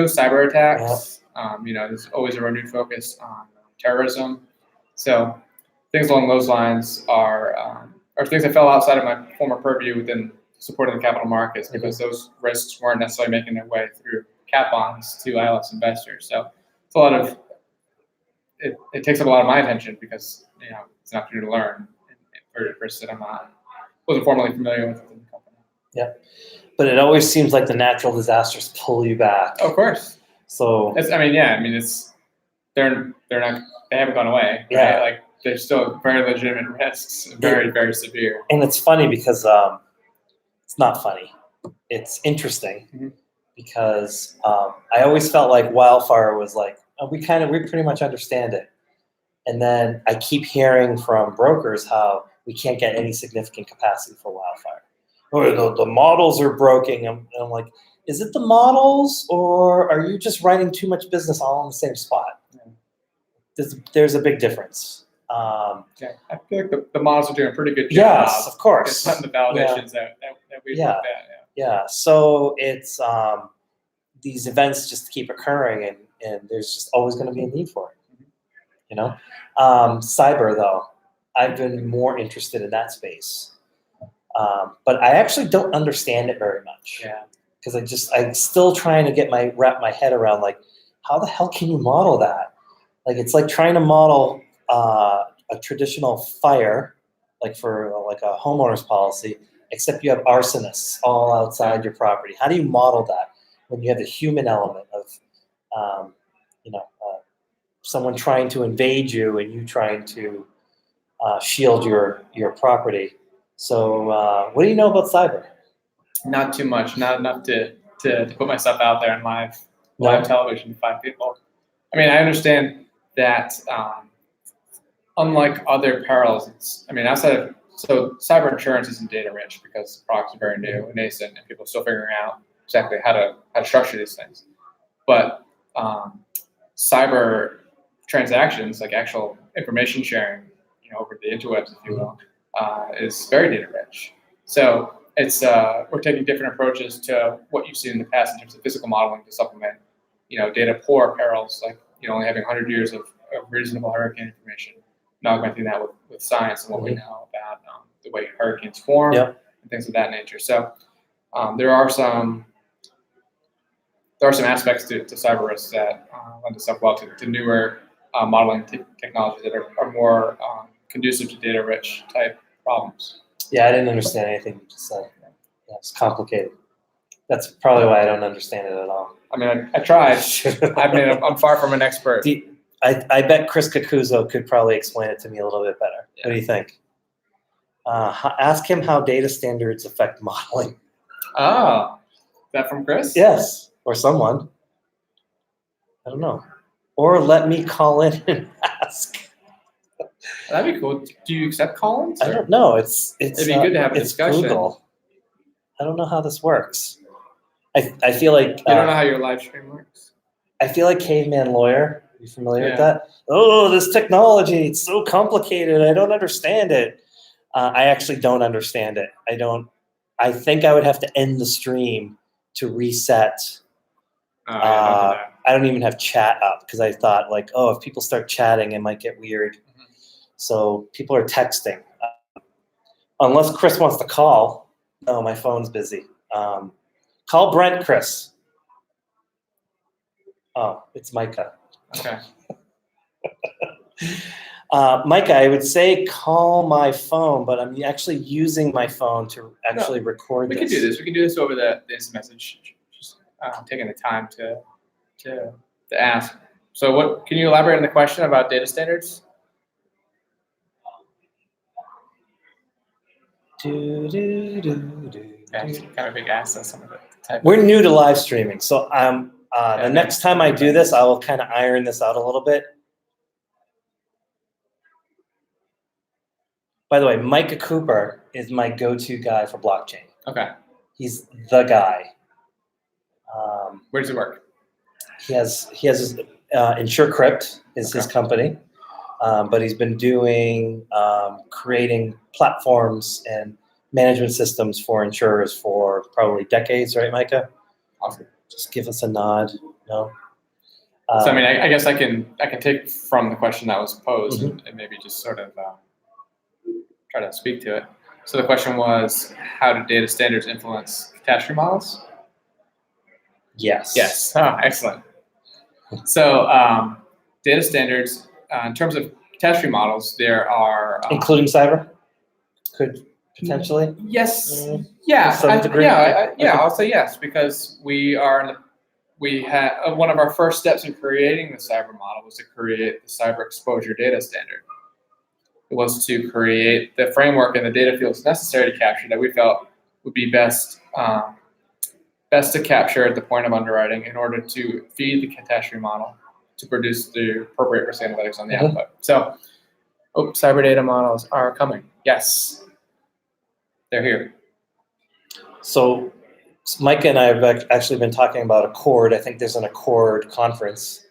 Speaker 12: cyber attacks. There's always a renewed focus on terrorism. So, things along those lines are things that fell outside of my former purview within supporting the capital markets because those risks weren't necessarily making their way through cat bonds to ILS investors. So it's a lot of it takes up a lot of my attention because it's an opportunity to learn for that I'm wasn't formally familiar with within the company.
Speaker 1: Yeah, but it always seems like the natural disasters pull you back.
Speaker 12: Of course.
Speaker 1: So
Speaker 12: It's they're not they haven't gone away. Right?
Speaker 1: Yeah.
Speaker 12: Like they're still very legitimate risks, very very severe.
Speaker 1: and it's funny because it's not funny. It's interesting
Speaker 12: Mhm.
Speaker 1: because I always felt like wildfire was like we pretty much understand it, and then I keep hearing from brokers how we can't get any significant capacity for wildfire. Or the models are broken. And I'm like, is it the models or are you just writing too much business all in the same spot? There's a big difference.
Speaker 12: Yeah, I feel like the models are doing a pretty good job.
Speaker 1: Yes, of course.
Speaker 12: It's some of the validations that we've
Speaker 1: Yeah.
Speaker 12: looked at.
Speaker 1: Yeah, so it's these events just keep occurring, and there's just always going to be a need for it. Cyber though, I've been more interested in that space, but I actually don't understand it very much.
Speaker 12: Yeah.
Speaker 1: Because I'm still trying to wrap my head around like how the hell can you model that? Like it's like trying to model a traditional fire, like for like a homeowner's policy, except you have arsonists all outside your property. How do you model that when you have the human element of, someone trying to invade you and you trying to shield your property? So what do you know about cyber?
Speaker 12: Not too much, not enough to put myself out there on live
Speaker 1: No?
Speaker 12: television to find people. I mean, I understand that unlike other perils, so cyber insurance isn't data rich because the products are very new and nascent, and people are still figuring out exactly how to structure these things. But cyber transactions, like actual information sharing, over the interwebs, if you will, is very data rich. So it's we're taking different approaches to what you've seen in the past in terms of physical modeling to supplement, data poor perils, like only having 100 years of reasonable hurricane information, and augmenting that with science and what we know about the way hurricanes form and things of that nature. So there are some aspects to cyber risks that lend itself well to newer modeling technologies that are more conducive to data-rich type problems.
Speaker 1: Yeah, I didn't understand anything you just said. Yeah, it's complicated. That's probably why I don't understand it at all.
Speaker 12: I mean, I tried. I'm far from an expert.
Speaker 1: I bet Chris Capuzzo could probably explain it to me a little bit better.
Speaker 12: Yeah.
Speaker 1: What do you think? Ask him how data standards affect modeling.
Speaker 12: Oh, is that from Chris?
Speaker 1: Yes, or someone. I don't know. Or let me call in and ask.
Speaker 12: That'd be cool. Do you accept call-ins?
Speaker 1: I don't know. It'd
Speaker 12: be good to have a discussion.
Speaker 1: Google. I don't know how this works. I feel like
Speaker 12: You don't know how your live stream works?
Speaker 1: I feel like Caveman Lawyer. Are you familiar with
Speaker 12: Yeah.
Speaker 1: that? Oh, this technology, it's so complicated. I don't understand it. I actually don't understand it. I think I would have to end the stream to reset.
Speaker 12: Don't do that.
Speaker 1: I don't even have chat up because I thought like, if people start chatting, it might get weird. So people are texting. Unless Chris wants to call. No, my phone's busy. Call Brent, Chris. Oh, it's Micah.
Speaker 12: Okay.
Speaker 1: Micah, I would say call my phone, but I'm actually using my phone to actually record
Speaker 12: We
Speaker 1: this.
Speaker 12: can do this. We can do this over the instant message. Just taking the time to ask. So, what can you elaborate on the question about data standards? Kind of big ask on some of the type.
Speaker 1: We're new to live streaming, so the
Speaker 12: Yeah,
Speaker 1: next time I do this, I will kind of iron this out a little bit. By the way, Micah Cooper is my go-to guy for blockchain.
Speaker 12: Okay.
Speaker 1: He's the guy.
Speaker 12: Where does it work?
Speaker 1: He has his Insurtech is his company, but he's been doing creating platforms and management systems for insurers for probably decades, right, Micah?
Speaker 12: Awesome.
Speaker 1: Just give us a nod. No.
Speaker 12: So I mean, I guess I can take from the question that was posed and maybe just sort of try to speak to it. So the question was, how do data standards influence catastrophe models?
Speaker 1: Yes.
Speaker 12: Yes. Oh, excellent. So data standards, in terms of catastrophe models, there are
Speaker 1: including cyber, could potentially.
Speaker 12: Yes.
Speaker 1: To
Speaker 12: Yeah.
Speaker 1: some degree.
Speaker 12: I'll say yes, because we had one of our first steps in creating the cyber model was to create the cyber exposure data standard. It was to create the framework and the data fields necessary to capture that we felt would be best to capture at the point of underwriting in order to feed the catastrophe model to produce the appropriate risk analytics on the output. So, cyber data models are coming. Yes, they're here.
Speaker 1: So Micah and I have actually been talking about Accord. I think there's an Accord conference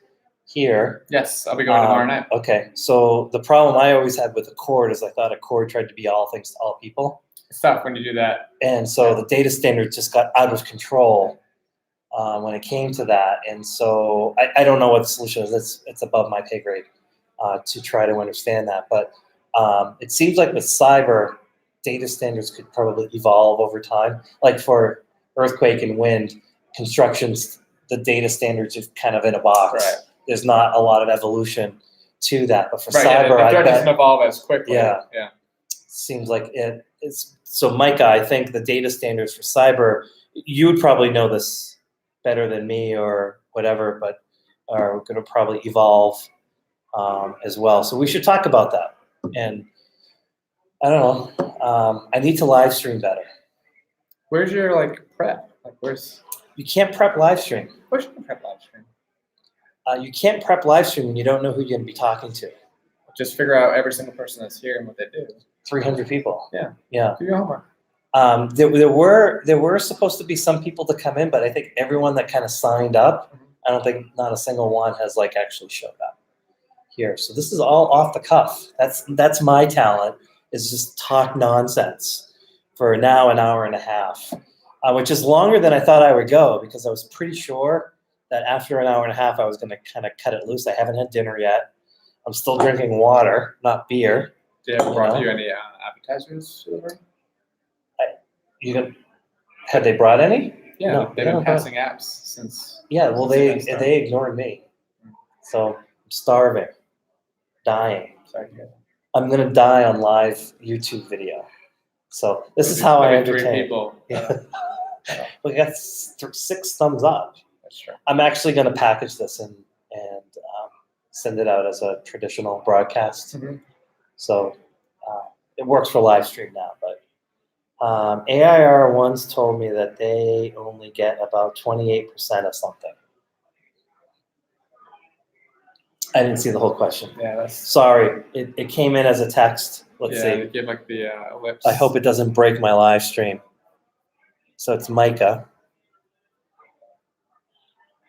Speaker 1: here.
Speaker 12: Yes, I'll be going tomorrow night.
Speaker 1: Okay, so the problem I always had with Accord is I thought Accord tried to be all things to all people.
Speaker 12: It's tough when you do that.
Speaker 1: And so the data standards just got out of control when it came to that. And so I don't know what the solution is. It's above my pay grade to try to understand that. But it seems like with cyber, data standards could probably evolve over time. Like for earthquake and wind constructions, the data standards are kind of in a box.
Speaker 12: Right.
Speaker 1: There's not a lot of evolution to that. But for
Speaker 12: Right,
Speaker 1: cyber,
Speaker 12: the
Speaker 1: I
Speaker 12: threat
Speaker 1: bet,
Speaker 12: doesn't evolve as quickly.
Speaker 1: Yeah. Seems like it's so. Micah, I think the data standards for cyber, you would probably know this better than me or whatever, but are going to probably evolve as well. So we should talk about that. And I don't know. I need to live stream better.
Speaker 12: Where's your prep?
Speaker 1: You can't prep live stream.
Speaker 12: Of course you can prep live stream.
Speaker 1: You can't prep live stream when you don't know who you're going to be talking to.
Speaker 12: Just figure out every single person that's here and what they do.
Speaker 1: 300 people.
Speaker 12: Yeah. Do your homework.
Speaker 1: There were supposed to be some people to come in, but I think everyone that kind of signed up, I don't think not a single one has actually showed up here. So this is all off the cuff. That's my talent, is just talk nonsense for now an hour and a half, which is longer than I thought I would go, because I was pretty sure that after an hour and a half I was going to kind of cut it loose. I haven't had dinner yet. I'm still drinking water, not beer.
Speaker 12: Did they brought you any appetizers?
Speaker 1: Had they brought any?
Speaker 12: Yeah,
Speaker 1: No,
Speaker 12: they've been passing apps since.
Speaker 1: Yeah, well, they ignored me. So I'm starving, dying.
Speaker 12: Sorry to hear that.
Speaker 1: I'm gonna die on live YouTube video. So this is how I
Speaker 12: Maybe 3
Speaker 1: entertain.
Speaker 12: people.
Speaker 1: We got 6 thumbs up.
Speaker 12: That's true.
Speaker 1: I'm actually gonna package this and send it out as a traditional broadcast.
Speaker 12: Mm-hmm.
Speaker 1: So it works for live stream now, but AIR once told me that they only get about 28% of something. I didn't see the whole question.
Speaker 12: Yeah, that's.
Speaker 1: Sorry, it came in as a text. Let's see.
Speaker 12: They give the ellipse.
Speaker 1: I hope it doesn't break my live stream. So it's Micah.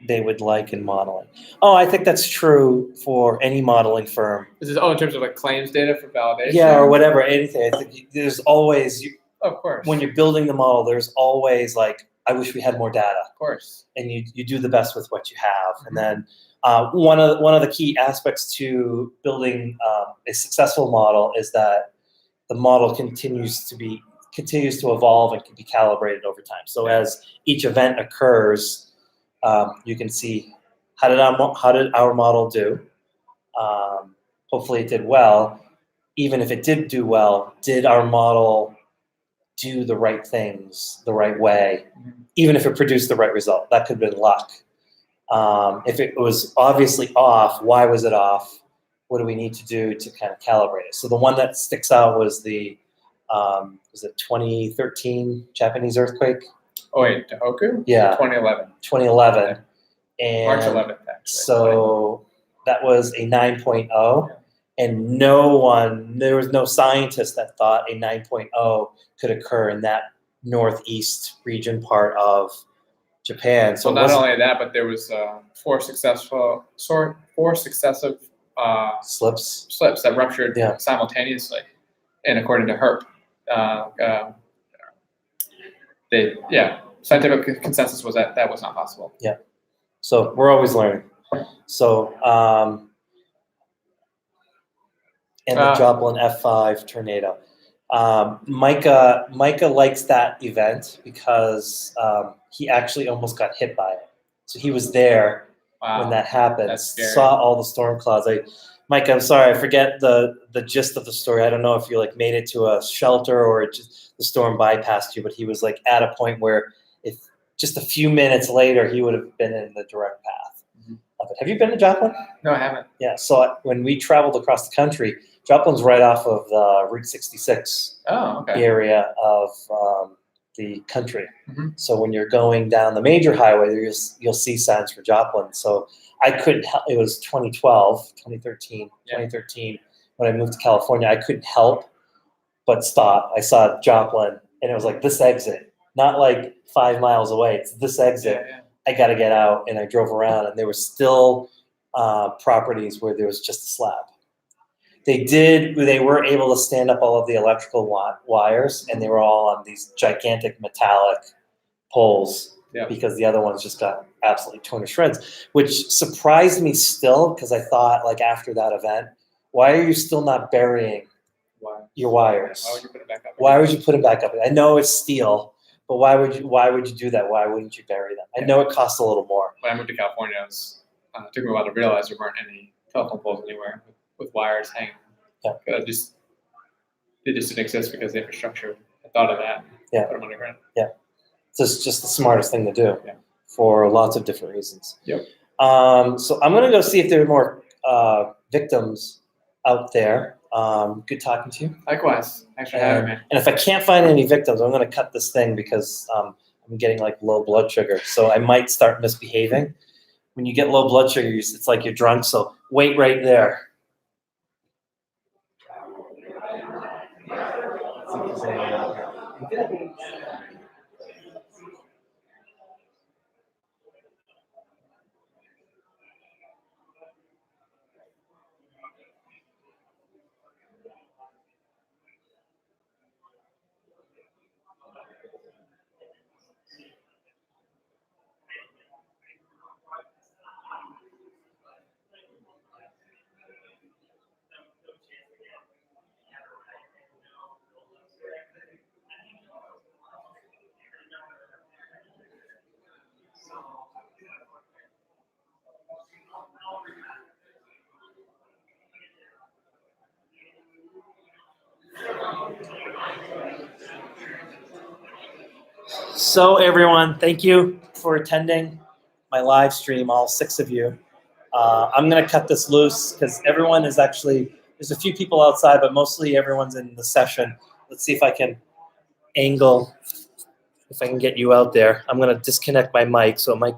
Speaker 1: They would like in modeling. Oh, I think that's true for any modeling firm.
Speaker 12: This is in terms of claims data for validation.
Speaker 1: Yeah, or whatever, anything. I think there's always,
Speaker 12: of course,
Speaker 1: when you're building the model, there's always I wish we had more data.
Speaker 12: Of course.
Speaker 1: And you do the best with what you have. And then One of the key aspects to building a successful model is that the model continues to evolve and can be calibrated over time. So as each event occurs, you can see how did our model do. Hopefully it did well. Even if it did do well, did our model do the right things the right way? Even if it produced the right result, that could have been luck. If it was obviously off, why was it off? What do we need to do to kind of calibrate it? So the one that sticks out was the 2013 Japanese earthquake?
Speaker 12: Oh wait, Tohoku?
Speaker 1: Yeah.
Speaker 12: 2011.
Speaker 1: 2011. And
Speaker 12: March 11th, actually.
Speaker 1: so that was a 9.0. And there was no scientist that thought a 9.0 could occur in that northeast region part of Japan. So
Speaker 12: Well, not only that, but there was four successive slips that ruptured simultaneously, and according to HERP, scientific consensus was that was not possible.
Speaker 1: Yeah. So we're always learning. So and the Joplin F5 tornado. Micah likes that event because he actually almost got hit by it. So he was there when that happened.
Speaker 12: That's scary.
Speaker 1: Saw all the storm clouds. Micah, I'm sorry, I forget the gist of the story. I don't know if you made it to a shelter or the storm bypassed you, but he was at a point where if just a few minutes later he would have been in the direct path of it. Have you been to Joplin?
Speaker 12: No, I haven't.
Speaker 1: Yeah. So when we traveled across the country, Joplin's right off of the Route 66 area of the country. So when you're going down the major highway, you'll see signs for Joplin. So I couldn't help. It was 2013 when I moved to California. I couldn't help but stop. I saw Joplin, and it was this exit, not 5 miles away. It's this exit.
Speaker 12: Yeah.
Speaker 1: I got to get out, and I drove around, and there were still properties where there was just a slab. They were able to stand up all of the electrical wires, and they were all on these gigantic metallic poles because the other ones just got absolutely torn to shreds, which surprised me still because I thought after that event, why are you still not burying your wires?
Speaker 12: Why would you put it back up?
Speaker 1: Why would you put them back up? I know it's steel, but why would you do that? Why wouldn't you bury them? I know it costs a little more.
Speaker 12: When I moved to California, it took me a while to realize there weren't any telephone poles anywhere with wires hanging.
Speaker 1: Yeah.
Speaker 12: They just didn't exist because the infrastructure had thought of that.
Speaker 1: Yeah.
Speaker 12: Put them underground.
Speaker 1: Yeah. So it's just the smartest thing to do for lots of different reasons.
Speaker 12: Yep.
Speaker 1: So I'm going to go see if there are more victims out there. Good talking to you.
Speaker 12: Likewise. Thanks for having me.
Speaker 1: And if I can't find any victims, I'm going to cut this thing because I'm getting low blood sugar. So I might start misbehaving. When you get low blood sugar, it's like you're drunk. So wait right there. So everyone, thank you for attending my live stream, all 6 of you. I'm going to cut this loose because everyone is there's a few people outside, but mostly everyone's in the session. Let's see if I can get you out there. I'm going to disconnect my mic so it might